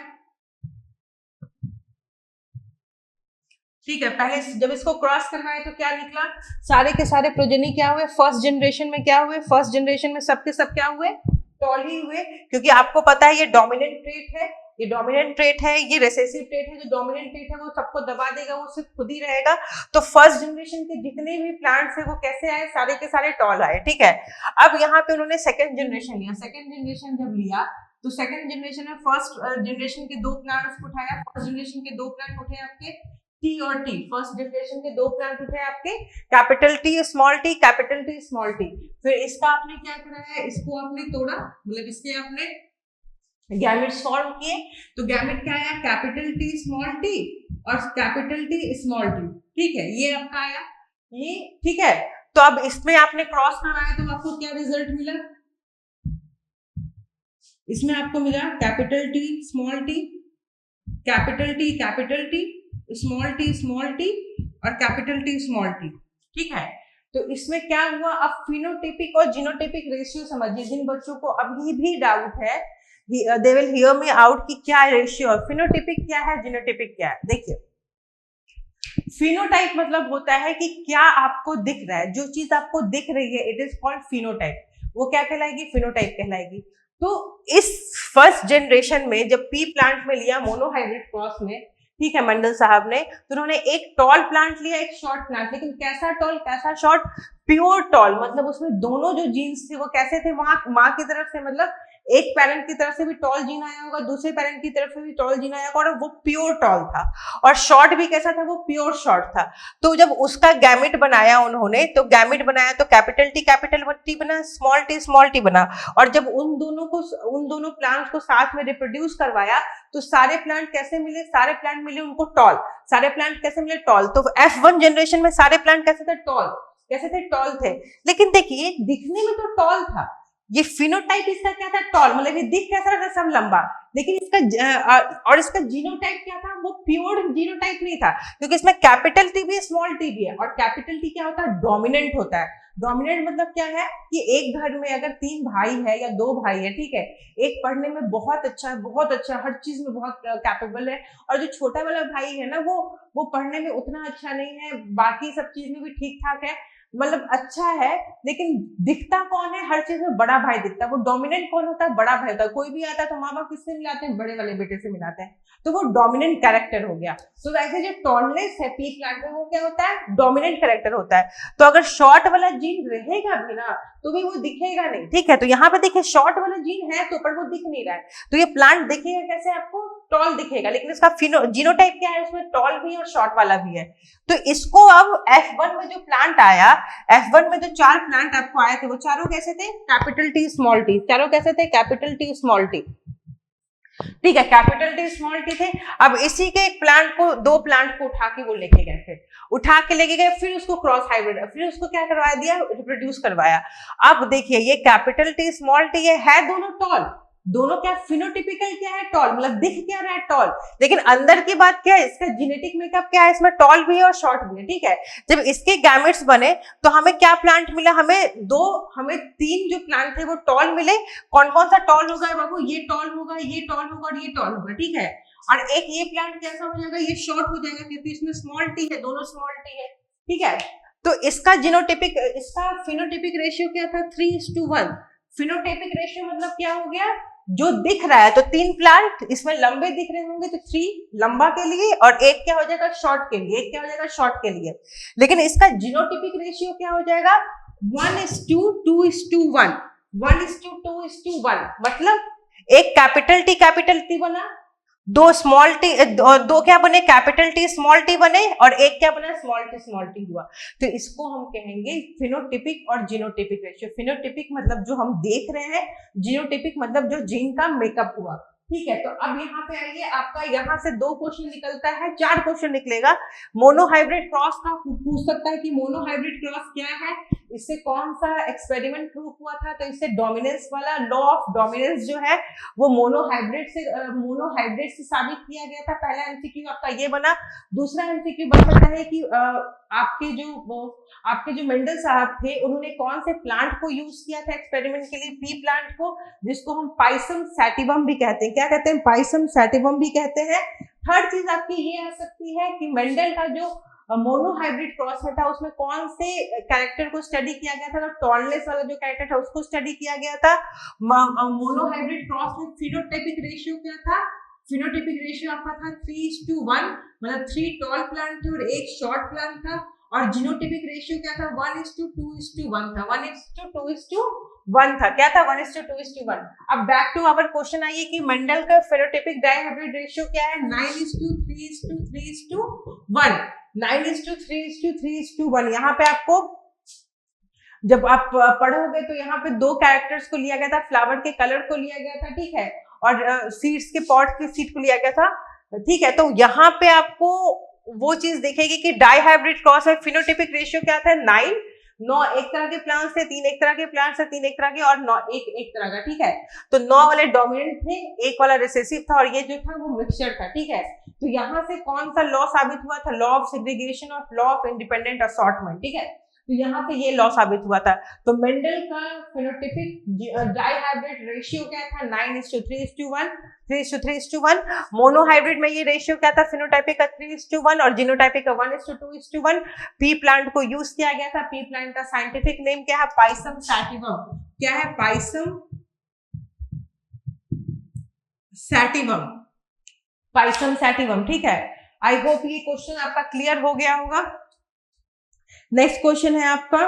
ठीक है, पहले जब इसको क्रॉस करवाया तो क्या निकला? सारे के सारे प्रोजेनी क्या हुए? फर्स्ट जनरेशन में क्या हुए? फर्स्ट जनरेशन में सबके सब क्या हुए? टॉल ही हुए। क्योंकि आपको पता है ये डोमिनेंट ट्रेट है, ये डोमिनेंट ट्रेट है, ये रिसेसिव ट्रेट है। जो डोमिनेंट ट्रेट है वो सबको दबा देगा, वो सिर्फ खुद ही रहेगा। तो फर्स्ट जनरेशन के जितने भी प्लांट्स है वो कैसे आए? सारे के सारे टॉल आए। ठीक है, अब यहाँ पे उन्होंने सेकेंड जनरेशन लिया। सेकेंड जनरेशन जब लिया तो सेकेंड जनरेशन में फर्स्ट जनरेशन के दो प्लांट्स उठाया। फर्स्ट जनरेशन के दो प्लांट उठे आपके टी और टी। फर्स्ट जनरेशन के दो प्लांट उठे आपके, capital T small T, capital T small T. फिर इसका आपने क्या करा है? इसको आपने तोड़ा, मतलब इसके आपने गैमेट्स फॉर्म किए। तो गैमेट क्या आया? कैपिटल टी स्मॉल टी और कैपिटल टी स्मॉल टी। ठीक है, ये आपका आया ये। ठीक है, तो अब इसमें आपने क्रॉस करवाया तो आपको क्या रिजल्ट मिला? इसमें आपको मिला capital T small T, capital T small T और कैपिटल टी स्मॉल टी। ठीक है, तो इसमें क्या हुआ? अब फिनोटाइपिक और जीनोटाइपिक रेशियो समझिए। जिन बच्चों को अभी भी डाउट है, they will hear me out कि क्या रेशियो, फिनोटाइपिक क्या है, जीनोटाइपिक क्या है। देखिए, फिनोटाइप मतलब होता है कि क्या आपको दिख रहा है, जो चीज आपको दिख रही है, इट इज कॉल्ड फिनोटाइप। वो क्या कहलाएगी? फिनोटाइप कहलाएगी। तो इस फर्स्ट जनरेशन में जब पी प्लांट में लिया मोनोहाइब्रिड क्रॉस में, ठीक है, मंडल साहब ने, तो उन्होंने एक टॉल प्लांट लिया, एक शॉर्ट प्लांट। लेकिन कैसा टॉल कैसा शॉर्ट? प्योर टॉल, मतलब उसमें दोनों जो जीन्स थे वो कैसे थे? माँ की तरफ से, मतलब एक पेरेंट की तरफ से भी टॉल जीन आया होगा, दूसरे पेरेंट की तरफ से भी टॉल जीन आया होगा, और वो प्योर टॉल था। और शॉर्ट भी कैसा था? वो प्योर शॉर्ट था। तो जब उसका गैमेट बनाया उन्होंने, तो गैमेट बनाया तो कैपिटल टी बना, स्मॉल टी बना। और जब उन दोनों प्लांट्स को साथ में रिप्रोड्यूस करवाया तो सारे प्लांट कैसे मिले? सारे प्लांट मिले उनको टॉल। सारे प्लांट कैसे मिले? टॉल। तो F1 जनरेशन में सारे प्लांट कैसे थे? टॉल। कैसे थे? टॉल थे। लेकिन देखिए, दिखने में तो टॉल था, ये फिनोटाइप इसका क्या था? टॉल, मतलब ये दिख कैसा रहा? सब लंबा। लेकिन इसका और इसका जीनोटाइप क्या था? वो प्योर जीनोटाइप नहीं था, क्योंकि इसमें कैपिटल टी भी है, स्मॉल टी भी है। और कैपिटल टी क्या होता है? डोमिनेंट होता है। डोमिनेंट मतलब क्या है कि एक घर में अगर 3 भाई है या 2 भाई है, ठीक है, एक पढ़ने में बहुत अच्छा हर चीज में बहुत कैपेबल है, और जो छोटा वाला भाई है ना, वो पढ़ने में उतना अच्छा नहीं है, बाकी सब चीज में भी ठीक ठाक है, मतलब अच्छा है, लेकिन दिखता कौन है? हर चीज में बड़ा भाई दिखता है। वो डोमिनेंट कौन होता है? बड़ा भाई होता है। कोई भी आता है तो माँ बाप किससे मिलाते हैं? बड़े वाले बेटे से मिलाते हैं। तो वो डोमिनेंट कैरेक्टर हो गया। तो वैसे जो टॉलनेस है पी प्लांट में, वो क्या होता है? डोमिनेंट कैरेक्टर होता है। तो अगर शॉर्ट वाला जीन रहेगा भी ना, तो भी वो दिखेगा नहीं। ठीक है, तो यहाँ पे देखिए, शॉर्ट वाला जीन है तो, पर वो दिख नहीं रहा है, तो ये प्लांट दिखेगा कैसे आपको? टॉल दिखेगा। लेकिन इसका जीनोटाइप क्या है? उसमें टॉल भी और शॉर्ट वाला भी है। तो इसको अब F1 में जो प्लांट आया, F1 में जो 4 प्लांट आपको आए थे, वो चारों कैसे थे? Capital T small T. चारों कैसे थे? Capital T small T. ठीक है, कैपिटल टी स्मॉल टी थे। अब इसी के एक प्लांट को, 2 प्लांट को उठा के वो लेके गए थे, उठा के लेके गए, फिर उसको क्रॉस हाइब्रिड, फिर उसको क्या करवा दिया? रिप्रोड्यूस करवाया। अब देखिए, ये कैपिटल टी स्मॉल टी है दोनों टॉल। दोनों क्या फिनोटिपिकल क्या है? टॉल, मतलब दिख क्या रहा है? टॉल। लेकिन अंदर की बात क्या है? इसका जेनेटिक मेकअप क्या है? इसमें टॉल भी है और शॉर्ट भी है। ठीक है, जब इसके गैमेट्स बने तो हमें क्या प्लांट मिला? हमें 3 जो प्लांट थे वो टॉल मिले। कौन कौन सा टॉल होगा बाबू? ये टॉल होगा, ये टॉल होगा और ये टॉल होगा। ठीक है, और एक ये प्लांट कैसा हो जाएगा? ये शॉर्ट हो जाएगा, क्योंकि इसमें स्मॉल टी है, दोनों स्मॉल टी है। ठीक है, तो इसका फिनोटाइपिक रेशियो क्या था? 3:1। फिनोटाइपिक रेशियो मतलब क्या हो गया? जो दिख रहा है, तो 3 प्लांट इसमें लंबे दिख रहे होंगे, तो 3 लंबा के लिए, और एक क्या हो जाएगा? शॉर्ट के लिए। एक क्या हो जाएगा? शॉर्ट के लिए। लेकिन इसका जीनोटाइपिक रेशियो क्या हो जाएगा? 1:2:1। 1:2:1 मतलब एक कैपिटल टी बना, दो स्मॉल टी, दो क्या बने, कैपिटल टी स्मॉल टी बने, और एक क्या बना, स्मॉल टी हुआ। तो इसको हम कहेंगे फिनोटिपिक और जीनोटिपिक रेशियो। फिनोटिपिक मतलब जो हम देख रहे हैं, जीनोटिपिक मतलब जो जीन का मेकअप हुआ। ठीक है, तो अब यहाँ पे आइए, आपका यहाँ से 2 क्वेश्चन निकलता है, 4 क्वेश्चन निकलेगा। मोनोहाइब्रिड क्रॉस का पूछ सकता है कि मोनोहाइब्रिड क्रॉस क्या है, इससे कौन सा एक्सपेरिमेंट प्रूफ हुआ था, तो इससे डोमिनेंस वाला लॉ ऑफ डोमिनेंस जो है वो मोनोहाइब्रिड से साबित किया गया था। पहला एमसीक्यू आपका ये बना। दूसरा एमसीक्यू बन सकता है कि आपके जो मेंडल साहब थे, उन्होंने कौन से प्लांट को यूज किया था एक्सपेरिमेंट के लिए, पी प्लांट को, जिसको हम पाइसम सैटिवम भी कहते हैं। क्या कहते हैं, पाइसम सैटिवम भी कहते हैं। थर्ड चीज आपकी ये आ सकती है कि मेंडल का जो मोनोहाइब्रिड क्रॉस में था, उसमें कौन से कैरेक्टर को स्टडी किया गया था, तो टॉलनेस वाला जो कैरेक्टर था उसको स्टडी किया गया था। मोनोहाइब्रिड क्रॉस में फिनोटाइपिक रेशियो क्या था, फिनोटाइपिक रेशियो आपका था 3:1, मतलब 3 टॉल प्लांट थे और 1 शॉर्ट प्लांट था। और जीनोटाइपिक रेशियो क्या था, 1:2:1 था, 1:2:1 था। क्या था, 1:2:1। अब बैक टू आवर क्वेश्चन आइए कि मेंडल का फेनोटाइपिक डाइहाइब्रिड रेशियो क्या है, 9:3:3:1। 9:3:3:1। यहाँ पे आपको जब आप पढ़ोगे तो यहाँ पे 2 कैरेक्टर्स को लिया गया था, फ्लावर के कलर को लिया गया था, ठीक है, और सीड्स के पॉट की सीड को लिया गया था, ठीक है। तो यहाँ पे आपको वो चीज दिखेगी कि डाइहाइब्रिड क्रॉस में फिनोटाइपिक रेशियो क्या था, 9 एक तरह के प्लांट्स थे, 3 एक तरह के प्लांट्स थे, 3 एक तरह के, और 9 एक तरह का, ठीक है। तो 9 वाले डोमिनेंट थे, 1 वाला रिसेसिव था, और ये जो था वो मिक्सचर था, ठीक है। तो यहाँ से कौन सा लॉ साबित हुआ था, लॉ ऑफ सेग्रीगेशन और लॉ ऑफ इंडिपेंडेंट असॉर्टमेंट, ठीक है। तो यहाँ पे ये लॉ साबित हुआ था। तो मेंडल का फेनोटाइपिक डाइहाइब्रिड रेशियो क्या था, 9:3:1, 3:3:1। मोनोहाइब्रिड में ये रेशियो क्या था, फिनोटाइपिक का 3:1 और जीनोटाइपिक का 1:2:1। पी प्लांट को यूज किया गया था। पी प्लांट का साइंटिफिक नेम क्या है, पाइसम सैटिवम। क्या है, पाइसम सैटिवम, पाइसम सैटिवम, ठीक है। आई होप ये क्वेश्चन आपका क्लियर हो गया होगा। नेक्स्ट क्वेश्चन है आपका,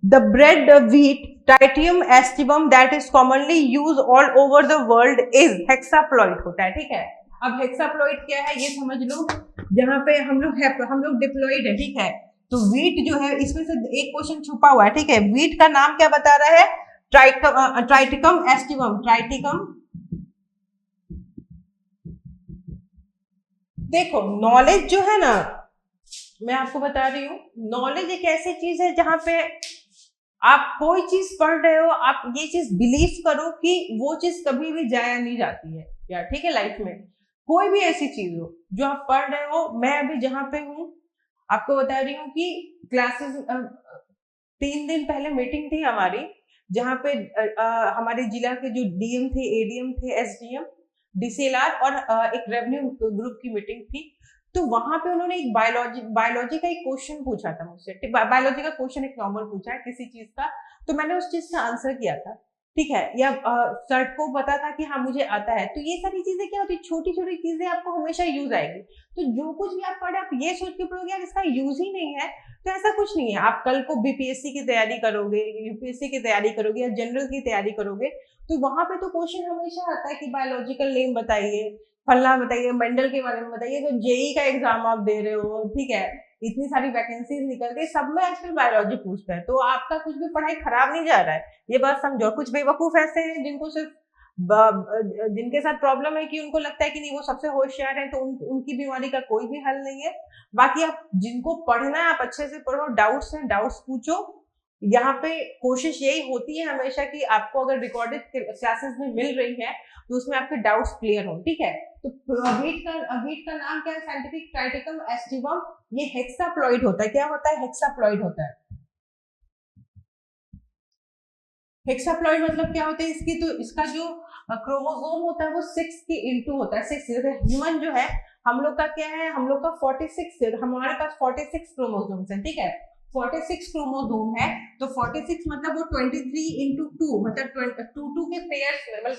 the bread wheat tritium aestivum that is commonly use all over the world is hexaploid होता है, ठीक है। अब हेक्साप्लॉइड क्या है ये समझ लो, जहां पे हम लोग डिप्लॉइड है, ठीक है। तो व्हीट जो है, इसमें से एक क्वेश्चन छुपा हुआ है, ठीक है। व्हीट का नाम क्या बता रहा है, ट्राइटिकम एस्टिवम, ट्राइटिकम। देखो नॉलेज जो है ना, मैं आपको बता रही हूँ, नॉलेज एक ऐसी चीज है जहां पे आप कोई चीज पढ़ रहे हो, आप ये चीज बिलीव करो कि वो चीज कभी भी जाया नहीं जाती है यार, ठीक है। लाइफ में कोई भी ऐसी चीज हो जो आप पढ़ रहे हो, मैं अभी जहां पे हूँ आपको बता रही हूँ कि क्लासेस 3 दिन पहले मीटिंग थी हमारी, जहाँ पे हमारे जिला के जो डीएम थे, एडीएम थे, एसडीएम, डीसीएलआर और एक रेवेन्यू ग्रुप की मीटिंग थी। तो वहां पे उन्होंने एक बायोलॉजी का एक क्वेश्चन पूछा था मुझसे। बायोलॉजी का क्वेश्चन एक नॉर्मल पूछा है किसी चीज का, तो मैंने उस चीज का आंसर किया था, ठीक है। या सर को पता था कि हाँ मुझे आता है। तो ये सारी चीजें क्या होती है, छोटी छोटी चीजें आपको हमेशा यूज आएगी। तो जो कुछ भी आप पढ़े, आप ये सोच के पढ़ोगे यार इसका यूज ही नहीं है, तो ऐसा कुछ नहीं है। आप कल को बीपीएससी की तैयारी करोगे, यूपीएससी की तैयारी करोगे या जनरल की तैयारी करोगे, तो वहां पे तो क्वेश्चन हमेशा आता है कि बायोलॉजिकल नेम बताइए, फलना बताइए, मेंडल के बारे में बताइए। तो जेई का एग्जाम आप दे रहे हो, ठीक है, इतनी सारी वैकेंसीज निकल गई, सब में आजकल बायोलॉजी पूछता है। तो आपका कुछ भी पढ़ाई खराब नहीं जा रहा है, ये बात समझो। कुछ बेवकूफ ऐसे हैं जिनको सिर्फ जिनके साथ प्रॉब्लम है कि उनको लगता है कि नहीं वो सबसे होशियार है, तो उनकी बीमारी का कोई भी हल नहीं है। बाकी आप जिनको पढ़ना है आप अच्छे से पढ़ो, डाउट्स हैं डाउट्स पूछो। यहाँ पे कोशिश यही होती है हमेशा कि आपको अगर रिकॉर्डेड क्लासेस में मिल रही है तो उसमें आपके डाउट्स क्लियर हो, ठीक है। तो व्हीट का नाम क्या है, साइंटिफिक ट्राइटिकम एस्टिवम। ये हेक्साप्लॉइड होता है। क्या होता है, हेक्साप्लॉइड होता है। हेक्साप्लॉइड मतलब क्या होता है, इसकी तो इसका जो क्रोमोसोम होता है वो 6 के इंटू होता है, 6। ह्यूमन जो है हम लोग का क्या है, हम लोग का 46, हमारे पास 46 क्रोमोसोम्स हैं, ठीक है। 46 क्रोमोसोम है, तो 46 मतलब वो 23 इंटू 2, मतलब 2 के पेयर्स में, मतलब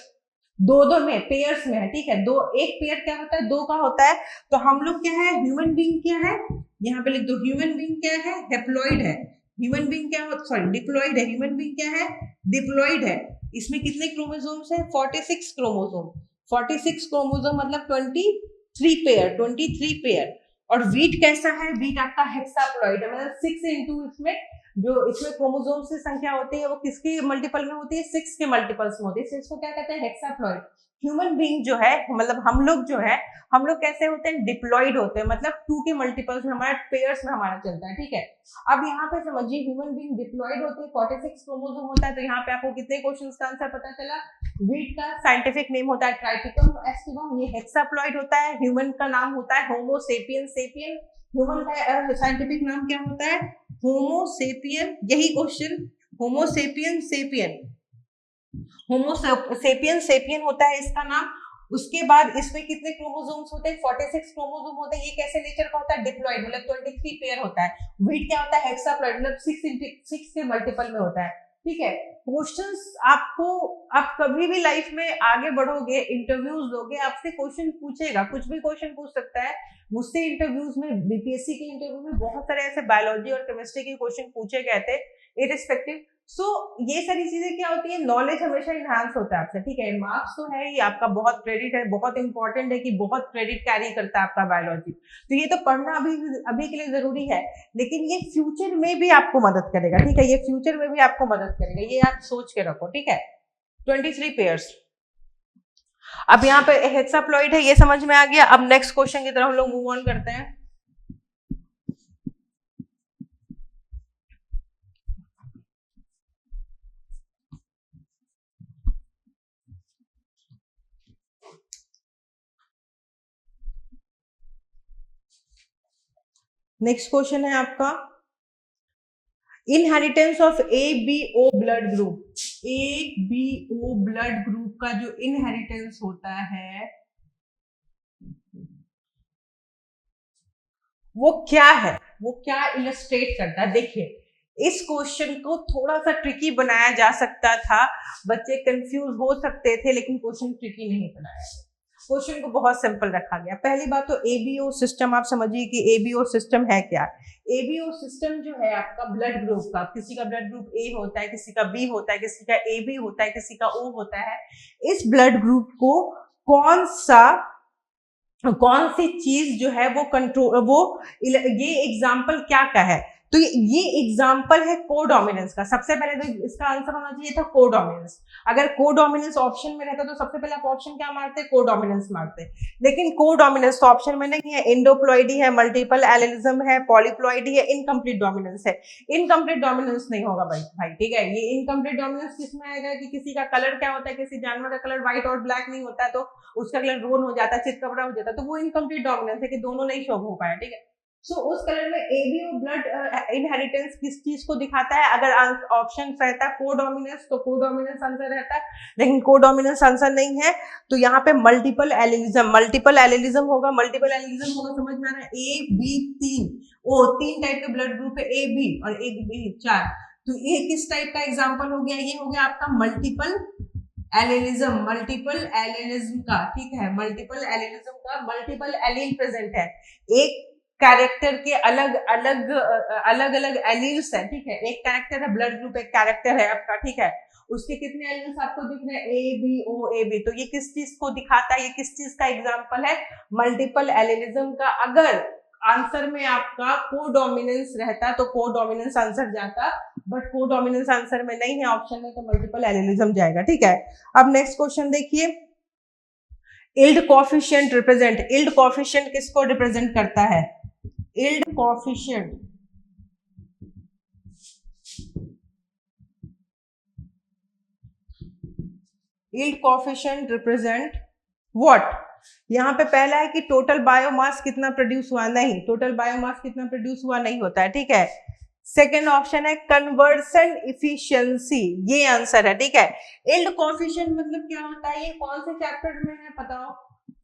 दो में पेयर्स में है, ठीक है। दो, एक पेयर क्या होता है, 2 का होता है। तो हम लोग क्या है, ह्यूमन बीइंग क्या है, यहाँ पे लिख दो, ह्यूमन बीइंग क्या है, हेप्लॉइड है। ह्यूमन बीइंग क्या हो, सॉरी डिप्लॉइड है। ह्यूमन बीइंग क्या है, डिप्लॉइड है। इसमें कितने क्रोमोसोम्स है, 46 क्रोमोसोम। 46 क्रोमोसोम मतलब 23 पेयर। और वीट कैसा है, वीट आपका हेक्साप्लॉइड है, मतलब 6 इंटू इसमें जो इसमें क्रोमोसोम्स की संख्या होती है वो किसकी मल्टीपल में होती है, 6 के मल्टीपल्स में होती है, इसको क्या कहते हैं, हेक्साप्लॉइड। ह्यूमन बीइंग जो है, मतलब हम लोग जो है, हम लोग कैसे होते हैं, डिप्लॉइड होते हैं, मतलब 2 के मल्टीपल्स में, हमारा पेयर्स में हमारा चलता है, ठीक है। अब यहाँ पे समझिए ह्यूमन बीइंग डिप्लॉइड होते हैं, 46 क्रोमोसोम होता है, तो यहाँ पे आपको कितने क्वेश्चंस का आंसर पता चला। वीट का साइंटिफिक नेम होता है ट्राइटिकम एस्टिवम, ये हेक्साप्लॉइड होता है। ह्यूमन का नाम होता है होमो सेपियन सेपियन। ह्यूमन का साइंटिफिक नाम क्या होता है, होमो सेपियन, यही क्वेश्चन, होमो सेपियन सेपियन, होमो सेपियन सेपियन होता है इसका नाम। उसके बाद इसमें कितने क्रोमोसोम्स होते हैं, 46 क्रोमोसोम होते हैं। ये कैसे नेचर का होता है, डिप्लॉइड, मतलब 23 पेयर होता है। वीट क्या होता है, हेक्साप्लॉइड, मतलब 6 के मल्टीपल में होता है, ठीक है। क्वेश्चंस आपको, आप कभी भी लाइफ में आगे बढ़ोगे, इंटरव्यूज दोगे, आपसे क्वेश्चन पूछेगा, कुछ भी क्वेश्चन पूछ सकता है मुझसे। इंटरव्यूज में, बीपीएससी के इंटरव्यू में बहुत सारे ऐसे बायोलॉजी और केमिस्ट्री के क्वेश्चन पूछे गए थे, इरिस्पेक्टिव। सो ये सारी चीजें क्या होती है, नॉलेज हमेशा इनहांस होता है आपसे, ठीक है। मार्क्स तो है ही, आपका बहुत क्रेडिट है, बहुत इंपॉर्टेंट है कि बहुत क्रेडिट कैरी करता है आपका बायोलॉजी, तो ये तो पढ़ना अभी के लिए जरूरी है, लेकिन ये फ्यूचर में भी आपको मदद करेगा, ठीक है। ये फ्यूचर में भी आपको मदद करेगा, ये आप सोच के रखो, ठीक है। 23 पेयर्स। अब यहाँ पे हेक्साप्लॉइड है, ये समझ में आ गया। अब नेक्स्ट क्वेश्चन की तरफ हम लोग मूव ऑन करते हैं। नेक्स्ट क्वेश्चन है आपका, inheritance of ABO blood group. ABO blood group का जो इनहेरिटेंस होता है वो क्या है, वो क्या इलस्ट्रेट करता है। देखिए, इस क्वेश्चन को थोड़ा सा ट्रिकी बनाया जा सकता था, बच्चे कंफ्यूज हो सकते थे, लेकिन क्वेश्चन ट्रिकी नहीं बनाया, क्वेश्चन को बहुत सिंपल रखा गया। पहली बात तो एबीओ सिस्टम, आप समझिए कि एबीओ सिस्टम है क्या। एबीओ सिस्टम जो है आपका ब्लड ग्रुप का, किसी का ब्लड ग्रुप ए होता है, किसी का बी होता है, किसी का ए बी होता है, किसी का ओ होता है। इस ब्लड ग्रुप को कौन सी चीज जो है वो कंट्रोल, वो ये एग्जाम्पल क्या का है, तो ये एग्जाम्पल है कोडोमिनेंस का। सबसे पहले तो इसका आंसर होना चाहिए था कोडोमिनेंस। अगर कोडोमिनेंस ऑप्शन में रहता तो सबसे पहले आप ऑप्शन क्या मारते, कोडोमिनेंस मारते, लेकिन कोडोमिनेंस तो ऑप्शन में नहीं है। इंडोप्लॉइडी है, मल्टीपल एलिनिज्म है, पॉलीप्लॉइडी है, इनकम्प्लीट डोमिनेंस है। इनकम्प्लीट डोमिनेंस नहीं होगा भाई, ठीक है। ये इनकम्प्लीट डोमिनेंस किसमें आएगा कि किसी का कलर क्या होता है, किसी जानवर का कलर व्हाइट और ब्लैक नहीं होता है तो उसका कलर ब्राउन हो जाता है, चितकबरा हो जाता है, तो वो इनकम्प्लीट डोमिनेंस है कि दोनों नहीं शो हो पाया, ठीक है। सो उस कलर में एबीओ ब्लड इनहेरिटेंस किस चीज को दिखाता है, अगर ऑप्शन रहता है कोडोमिनेंस तो कोडोमिनेंस आंसर रहता है, लेकिन कोडोमिनेंस आंसर नहीं है, तो यहाँ पे मल्टीपल एलिनिज्म, मल्टीपल एलिनिज्म होगा। मल्टीपल एलिनिज्म होगा, समझ में आ रहा है, ए बी तीन टाइप के ब्लड ग्रुप है, ए बी और एक बी 4, तो ये किस टाइप का एग्जाम्पल हो गया, ये हो गया आपका मल्टीपल एलिनिज्म, मल्टीपल एलिनिज्म का, ठीक है। मल्टीपल एलिनिज्म का मल्टीपल एलील प्रेजेंट है, एक कैरेक्टर के अलग अलग एलील्स है, ठीक है। एक कैरेक्टर है ब्लड ग्रुप, एक कैरेक्टर है आपका, ठीक है। उसके कितने एलील्स आपको दिख रहे हैं, A B O A B, तो ये किस चीज को दिखाता है, ये किस चीज का एग्जाम्पल है, मल्टीपल एलिनिज्म का। अगर आंसर में आपका कोडोमिनेंस रहता तो कोडोमिनेंस आंसर जाता, बट कोडोमिनेंस आंसर में नहीं है ऑप्शन में, तो मल्टीपल एलिनिज्म जाएगा, ठीक है। अब नेक्स्ट क्वेश्चन देखिए, yield coefficient represent, yield coefficient किसको रिप्रेजेंट करता है, yield coefficient, yield coefficient represent what. यहाँ पे पहला है कि टोटल बायोमास कितना प्रोड्यूस हुआ, नहीं, टोटल बायोमास कितना प्रोड्यूस हुआ नहीं होता है, ठीक है। सेकेंड ऑप्शन है कन्वर्सन इफिशियंसी, ये आंसर है, ठीक है। इल्ड कोएफिशिएंट मतलब क्या होता है, ये कौन से चैप्टर में है बताओ,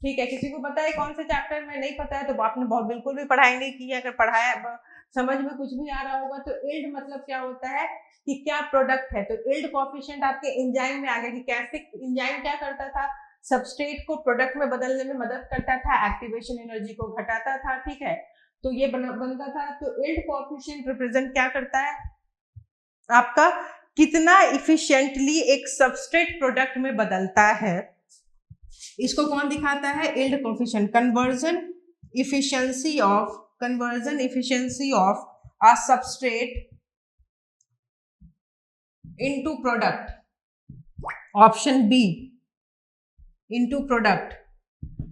ठीक है। किसी को पता है कौन से चैप्टर में, नहीं पता है तो आपने बहुत बिल्कुल भी पढ़ाई नहीं की है, अगर पढ़ाया समझ में कुछ भी आ रहा होगा तो इल्ड मतलब क्या होता है कि क्या प्रोडक्ट है, तो इल्ड कोएफिशिएंट आपके एंजाइम में आ गया कि कैसे एंजाइम क्या करता था, सबस्ट्रेट को प्रोडक्ट में बदलने में मदद करता था, एक्टिवेशन एनर्जी को घटाता था, ठीक है। तो ये बनता था, तो इल्ड कोएफिशिएंट रिप्रेजेंट क्या करता है आपका, कितना इफिशिएंटली एक सबस्ट्रेट प्रोडक्ट में बदलता है, इसको कौन दिखाता है? Yield coefficient, conversion efficiency of a substrate into product, option B into product.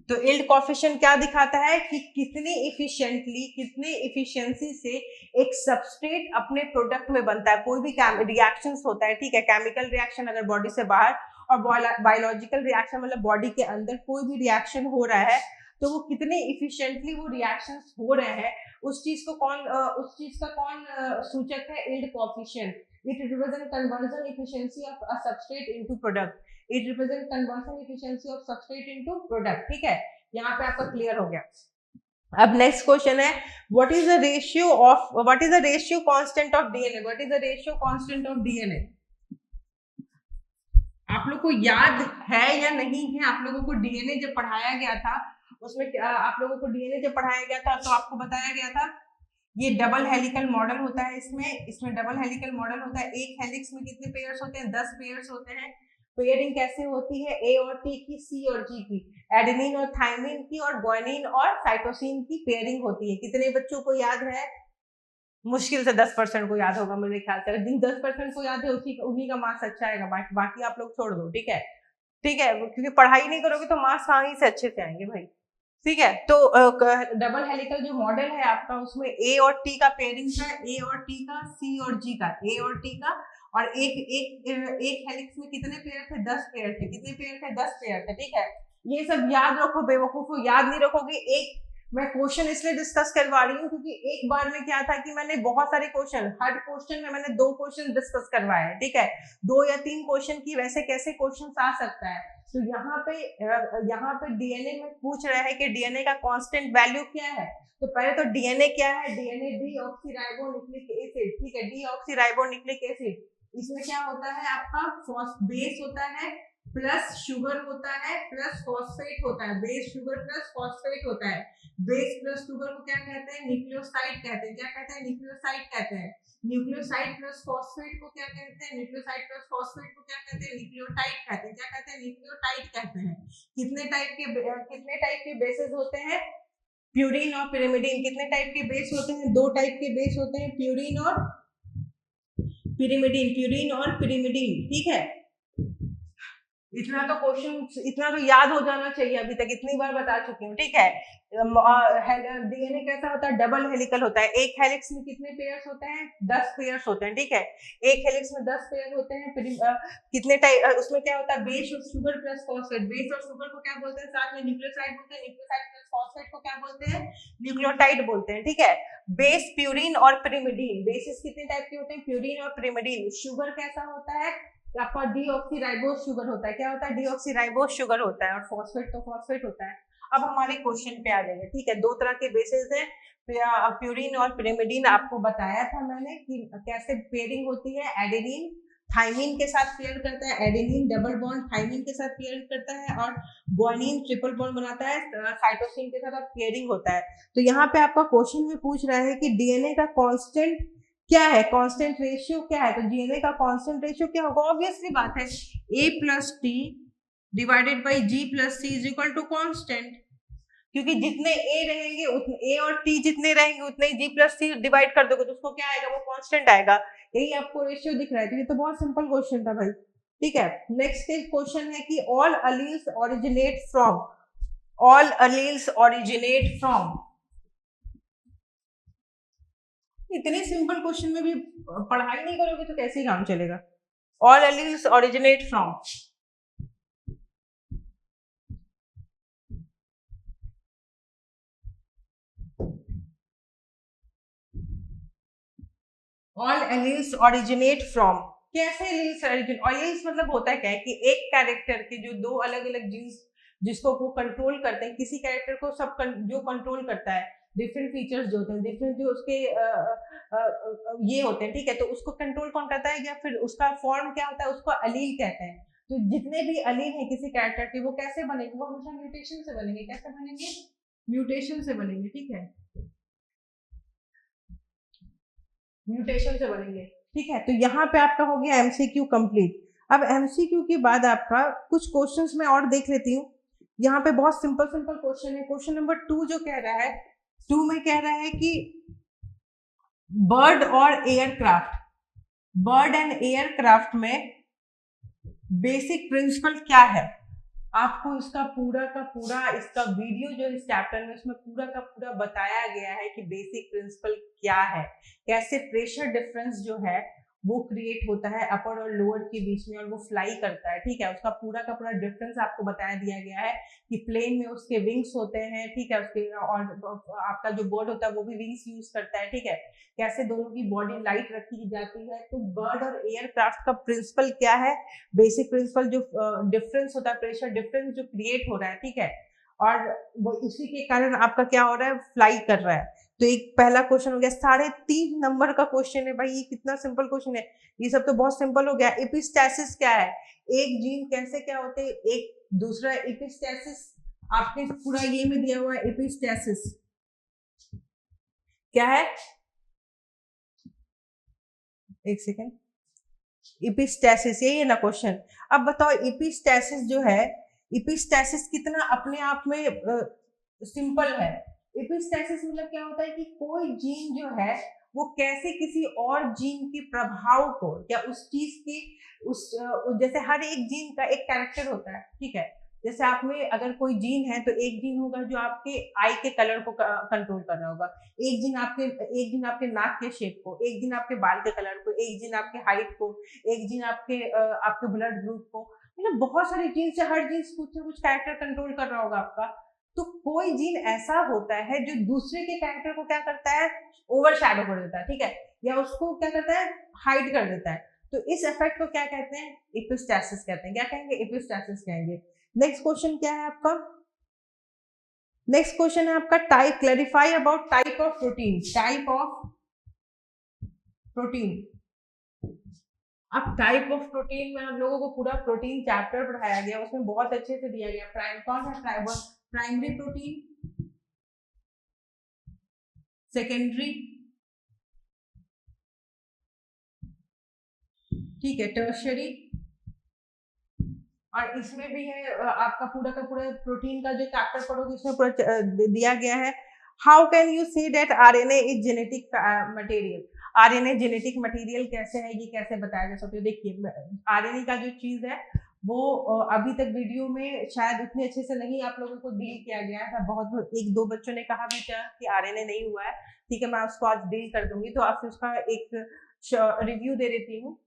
तो यील्ड कोएफिशिएंट क्या दिखाता है कि कितने इफिशिएंसी से एक सबस्ट्रेट अपने प्रोडक्ट में बनता है। कोई भी रिएक्शंस होता है, ठीक है, केमिकल रिएक्शन अगर बॉडी से बाहर और बायोलॉजिकल रिएक्शन मतलब बॉडी के अंदर कोई भी रिएक्शन हो रहा है तो वो कितने इफिशिएंटली वो रिएक्शंस हो रहे हैं, उस चीज का कौन सूचक है? Yield coefficient. It represent conversion efficiency of a substrate into product. It represent conversion efficiency of substrate into product. ठीक है, यहाँ पे आपका क्लियर हो गया। अब नेक्स्ट क्वेश्चन है, what is the ratio constant of DNA? What is the ratio constant of DNA? आप लोग को याद है या नहीं है? आप लोगों को डीएनए जब पढ़ाया गया था उसमें आप लोगों को डीएनए जब पढ़ाया गया था तो आपको बताया गया था ये डबल हेलिकल मॉडल होता है। इसमें डबल हेलिकल मॉडल होता है। एक हेलिक्स में कितने पेयर्स होते हैं? 10 पेयर्स होते हैं। पेयरिंग कैसे होती है? ए और टी की, सी और जी की, एडेनिन और थाइमिन की, और ग्वानिन और साइटोसिन की पेयरिंग होती है। कितने बच्चों को याद है? मुश्किल से 10% को याद होगा मेरे ख्याल से। जिन 10% को याद है उन्हीं का मार्क्स अच्छा आएगा, बाकी आप लोग छोड़ दो। ठीक है, ठीक है, क्योंकि पढ़ाई नहीं करोगे तो मार्क्स कहाँ से अच्छे से आएंगे भाई। ठीक है, तो डबल हेलिकल जो मॉडल है आपका उसमें ए और टी का पेयरिंग है, ए और टी का, सी और जी का, ए और टी का, और एक हेलिक्स में कितने पेयर थे? 10 पेयर थे। कितने पेयर थे? 10 पेयर थे। ठीक है, ये सब याद रखो बेवकूफो, याद नहीं रखोगे। एक मैं क्वेश्चन इसलिए डिस्कस करवा रही हूँ क्योंकि एक बार में क्या था कि मैंने बहुत सारे क्वेश्चन, हर क्वेश्चन में मैंने 2 क्वेश्चन डिस्कस करवाए हैं। ठीक है, 2 या 3 क्वेश्चन की वैसे कैसे क्वेश्चन आ सकता है। तो यहाँ पे डीएनए में पूछ रहा है कि डीएनए का कांस्टेंट वैल्यू क्या है। तो पहले तो डीएनए क्या है? DNA deoxyribonucleic acid. ठीक है, डीऑक्सीराइबोन्यूक्लिक एसिड, इसमें क्या होता है आपका? बेस होता है प्लस शुगर होता है प्लस फॉस्फेट होता है। बेस शुगर प्लस फॉस्फेट होता है। बेस प्लस शुगर को क्या कहते हैं? न्यूक्लियोसाइड कहते हैं। क्या कहते हैं? न्यूक्लियोसाइड कहते हैं। न्यूक्लियोसाइड प्लस फॉस्फेट को क्या कहते हैं? न्यूक्लियोसाइड प्लस फॉस्फेट को क्या कहते हैं? न्यूक्लियोटाइड कहते हैं। क्या कहते हैं? न्यूक्लियोटाइड कहते हैं। कितने टाइप के बेसेस होते हैं? प्यूरिन और पिरिमिडीन। कितने टाइप के बेस होते हैं? 2 टाइप के बेस होते हैं, प्यूरिन और पिरिमिडीन। ठीक है, इतना तो याद हो जाना चाहिए। अभी तक इतनी बार बता चुकी हूँ। ठीक है, डीएनए कैसा होता है? डबल हेलिकल होता है। एक हेलिक्स में कितने पेयर्स होते हैं? 10 पेयर्स होते हैं। ठीक है, एक हेलिक्स में 10 पेयर होते हैं। कितने टाइप उसमें क्या होता है? बेस और शुगर प्लस फॉस्फेट। बेस और शुगर को क्या बोलते हैं? साथ में न्यूक्लियोसाइड बोलते हैं। न्यूक्लियोसाइड प्लस फॉस्फेट को क्या बोलते हैं? न्यूक्लियोटाइड बोलते हैं। ठीक है, बेस प्यूरिन और पिरिमिडीन। बेसिस कितने टाइप के होते हैं? प्यूरिन और पिरिमिडीन। शुगर कैसा होता है? आपका डीऑक्सीराइबोस शुगर होता है। क्या होता है? डीऑक्सीराइबोस शुगर होता है। और फॉस्फेट तो फॉस्फेट होता है। अब हमारे क्वेश्चन पे आ जाएंगे। ठीक है, 2 तरह के बेसिस हैं, प्यूरिन और पिरिमिडीन। आपको बताया था मैंने कि कैसे पेयरिंग होती है। एडेनिन थाइमिन के साथ पेयर करता है। एडेनिन डबल बॉन्ड थाइमिन के साथ पेयर करता है और ग्वानिन ट्रिपल बॉन्ड बनाता है। साइटोसिन के साथ पेयरिंग होता है। तो यहाँ पे आपका क्वेश्चन में पूछ रहा है कि डीएनए का कांस्टेंट क्या है? कांस्टेंट रेशियो क्या है? तो डीएनए का कांस्टेंट रेशियो क्या होगा? ऑब्वियसली बात है, A plus T divided by G plus C is equal to constant. क्योंकि जितने A रहेंगे उतने A और T जितने रहेंगे उतने ही G प्लस सी डिवाइड कर दोगे तो उसको क्या आएगा? वो कांस्टेंट आएगा। यही आपको रेशियो दिख रहा है। तो ये तो बहुत सिंपल क्वेश्चन था भाई। ठीक है, नेक्स्ट क्वेश्चन है कि ऑल अलील्स ओरिजिनेट फ्रॉम। इतने सिंपल क्वेश्चन में भी पढ़ाई नहीं करोगे तो कैसे काम चलेगा? All alleles originate from, all alleles originate from. कैसे एलील्स मतलब होता है क्या है कि एक कैरेक्टर के जो 2 अलग अलग जीन्स जिसको वो कंट्रोल करते हैं, किसी कैरेक्टर को जो कंट्रोल करता है, डिफरेंट फीचर्स जो होते हैं, डिफरेंट जो उसके ये होते हैं। ठीक है, तो उसको कंट्रोल कौन करता है या फिर उसका फॉर्म क्या होता है? उसको अलील कहते हैं। तो जितने भी अलील हैं किसी कैरेक्टर के वो कैसे बनेंगे? वो हमेशा म्यूटेशन से बनेंगे। कैसे बनेंगे? म्यूटेशन से बनेंगे। ठीक है, म्यूटेशन से बनेंगे। ठीक है, तो यहाँ पे आपका हो गया एमसीक्यू कंप्लीट। अब एमसीक्यू के बाद आपका कुछ क्वेश्चंस मैं और देख लेती हूँ यहाँ पे बहुत सिंपल सिंपल क्वेश्चन है। क्वेश्चन नंबर 2 जो कह रहा है, 2 में कह रहा है कि बर्ड और एयरक्राफ्ट, बर्ड एंड एयरक्राफ्ट में बेसिक प्रिंसिपल क्या है। आपको इसका पूरा का पूरा इसका वीडियो जो इस चैप्टर में उसमें पूरा का पूरा बताया गया है कि बेसिक प्रिंसिपल क्या है, कैसे प्रेशर डिफरेंस जो है वो क्रिएट होता है अपर और लोअर के बीच में और वो फ्लाई करता है, ठीक है। उसका पूरा का पूरा डिफरेंस आपको बताया दिया गया है कि प्लेन में उसके विंग्स होते हैं, ठीक है, उसके और आपका जो बर्ड होता है वो भी विंग्स यूज करता है, ठीक है। कैसे दोनों की बॉडी लाइट रखी जाती है। तो बर्ड और एयरक्राफ्ट का प्रिंसिपल क्या है, बेसिक प्रिंसिपल जो डिफरेंस होता है, प्रेशर डिफरेंस जो क्रिएट हो रहा है, ठीक है, और वो इसी के कारण आपका क्या हो रहा है, फ्लाई कर रहा है। तो एक पहला क्वेश्चन हो गया। 3.5 नंबर का क्वेश्चन है भाई, ये कितना सिंपल क्वेश्चन है, ये सब तो बहुत सिंपल हो गया। एपिस्टैसिस क्या है, एक जीन कैसे क्या होते हैं एक दूसरा। एपिस्टैसिस आपके पूरा ये में दिया हुआ है, एपिस्टैसिस क्या है, एक सेकेंड, एपिस्टैसिस यही है ना क्वेश्चन। अब बताओ एपिस्टैसिस जो है, एपिस्टैसिस कितना अपने आप में सिंपल है। एपिस्टैसिस मतलब क्या होता है कि कोई जीन जो है वो कैसे किसी और जीन के प्रभाव को या उस चीज की उस जैसे हर एक जीन का एक कैरेक्टर होता है, ठीक है। जैसे आप में अगर कोई जीन है तो एक जीन होगा जो आपके आई के कलर को कंट्रोल कर रहा होगा, एक दिन आपके नाक के शेप को, एक दिन आपके बाल के कलर को, एक दिन आपके हाइट को, एक दिन आपके ब्लड ग्रुप को, मतलब बहुत सारे जीन से हर जीन कुछ ना कुछ कैरेक्टर कंट्रोल कर रहा होगा आपका। तो कोई जीन ऐसा होता है जो दूसरे के कैरेक्टर को क्या करता है, ओवर शैडो कर देता है, ठीक है, या उसको क्या करता है, हाइड कर देता है। तो इस इफेक्ट को क्या कहते हैं, एपिस्टैसिस कहते हैं। क्या कहेंगे, एपिस्टैसिस कहेंगे। नेक्स्ट क्वेश्चन क्या है आपका, नेक्स्ट क्वेश्चन है आपका type, clarify about type of protein, type of protein. अब टाइप ऑफ प्रोटीन में हम लोगों को पूरा प्रोटीन चैप्टर पढ़ाया गया, उसमें बहुत अच्छे से दिया गया। कौन सा प्राइमरी प्रोटीन, सेकेंडरी, ठीक है, टर्शियरी, और इसमें भी है आपका पूरा का पूरा प्रोटीन का जो चैप्टर पढ़ोगे इसमें पूरा दिया गया है। How can you say that RNA is genetic material, RNA genetic material कैसे है, ये कैसे बताया जा सकता है। देखिए आरएनए का जो चीज है वो अभी तक वीडियो में शायद उतने अच्छे से नहीं आप लोगों को डील किया गया है। बहुत एक दो बच्चों ने कहा भी था कि आरएनए नहीं हुआ है, ठीक है, मैं उसको आज डील कर दूंगी, तो आप उसका एक रिव्यू दे देती हूँ,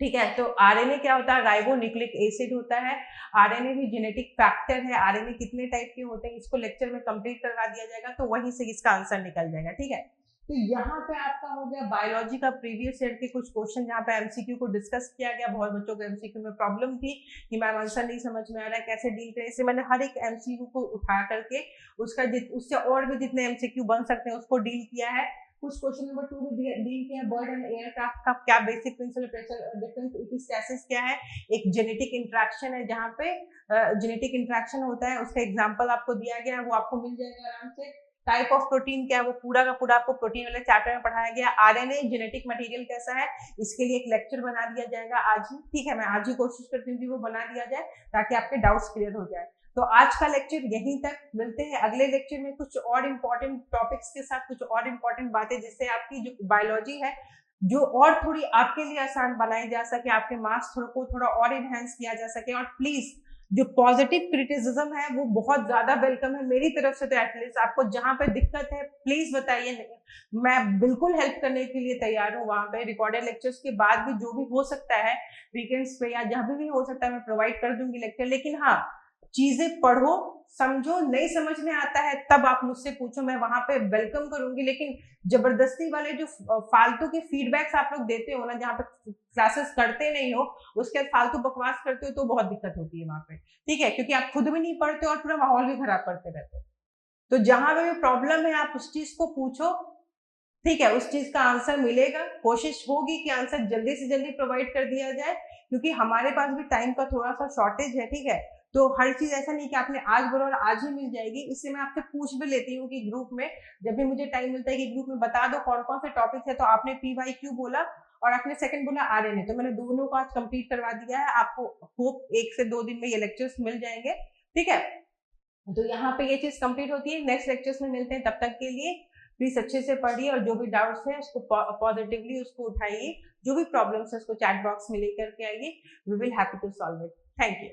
ठीक है। तो आरएनए क्या होता है, राइबोन्यूक्लिक एसिड होता है। आरएनए भी जेनेटिक फैक्टर है। आरएनए कितने टाइप के होते हैं इसको लेक्चर में कंप्लीट करवा दिया जाएगा, तो वहीं से इसका आंसर निकल जाएगा, ठीक है। तो यहाँ पे आपका हो गया बायोलॉजी का प्रीवियस ईयर के कुछ क्वेश्चन जहाँ पे एमसीक्यू को डिस्कस किया गया। बहुत बच्चों को एमसीक्यू में प्रॉब्लम थी कि मैम आंसर नहीं समझ में आ रहा है, कैसे डील करें। इससे मैंने हर एक एमसीक्यू को उठा करके उसका उससे और भी जितने एमसीक्यू बन सकते हैं उसको डील किया है। कुछ क्वेश्चन नंबर 2 में डील किया, बर्ड एंड एयरक्राफ्ट का क्या बेसिक प्रिंसिपल, प्रेशर डिफरेंस, एपिस्टैसिस क्या है, एक जेनेटिक इंटरेक्शन है जहाँ पे जेनेटिक इंटरेक्शन होता है, उसका एग्जांपल आपको दिया गया है, वो आपको मिल जाएगा आराम से। टाइप ऑफ प्रोटीन क्या है, वो पूरा का पूरा आपको प्रोटीन वाले चैप्टर में पढ़ाया गया। आरएनए जेनेटिक मटेरियल कैसा है, इसके लिए एक लेक्चर बना दिया जाएगा आज ही, ठीक है। मैं आज ही कोशिश करती हूँ कि वो बना दिया जाए ताकि आपके डाउट्स क्लियर हो जाए। तो आज का लेक्चर यहीं तक, मिलते हैं अगले लेक्चर में कुछ और इम्पोर्टेंट टॉपिक्स के साथ, कुछ और इम्पोर्टेंट बातें जिससे आपकी जो बायोलॉजी है जो और थोड़ी आपके लिए आसान बनाई जा सके, आपके मार्क्स को थोड़ा और इनहेंस किया जा सके। और प्लीज जो पॉजिटिव क्रिटिसिज्म है वो बहुत ज्यादा वेलकम है मेरी तरफ से। तो एटलीस्ट आपको जहां पे दिक्कत है प्लीज बताइए, मैं बिल्कुल हेल्प करने के लिए तैयार हूँ। वहां पे रिकॉर्डेड लेक्चर्स के बाद भी जो भी हो सकता है वीकेंड्स पे या जहां भी हो सकता है मैं प्रोवाइड कर दूंगी लेक्चर। लेकिन हाँ, चीजें पढ़ो, समझो, नहीं समझ में आता है तब आप मुझसे पूछो, मैं वहां पे वेलकम करूंगी। लेकिन जबरदस्ती वाले जो फालतू के फीडबैक्स आप लोग देते हो ना, जहाँ पे क्लासेस करते नहीं हो, उसके बाद फालतू बकवास करते हो, तो बहुत दिक्कत होती है वहां पे, ठीक है, क्योंकि आप खुद भी नहीं पढ़ते और पूरा माहौल भी खराब करते रहते हो। तो जहां पे भी प्रॉब्लम है आप उस चीज को पूछो, ठीक है, उस चीज का आंसर मिलेगा। कोशिश होगी कि आंसर जल्दी से जल्दी प्रोवाइड कर दिया जाए, क्योंकि हमारे पास भी टाइम का थोड़ा सा शॉर्टेज है, ठीक है। तो हर चीज ऐसा नहीं कि आपने आज बोला और आज ही मिल जाएगी। इससे मैं आपसे पूछ भी लेती हूँ कि ग्रुप में जब भी मुझे टाइम मिलता है कि ग्रुप में बता दो कौन कौन से टॉपिक है। तो आपने PYQ बोला और आपने सेकंड बोला RNA, तो मैंने दोनों को आज कंप्लीट करवा दिया है। आपको होप 1 से 2 दिन में ये लेक्चर्स मिल जाएंगे। ठीक है, तो यहाँ पे ये चीज कंप्लीट होती है। नेक्स्ट लेक्चर्स में मिलते हैं, तब तक के लिए प्लीज अच्छे से पढ़िए और जो भी डाउट्स है उसको पॉजिटिवली उसको उठाइए, जो भी प्रॉब्लम्स है उसको चैट बॉक्स में लेकर के आइए, we will happy to solve it. Thank you.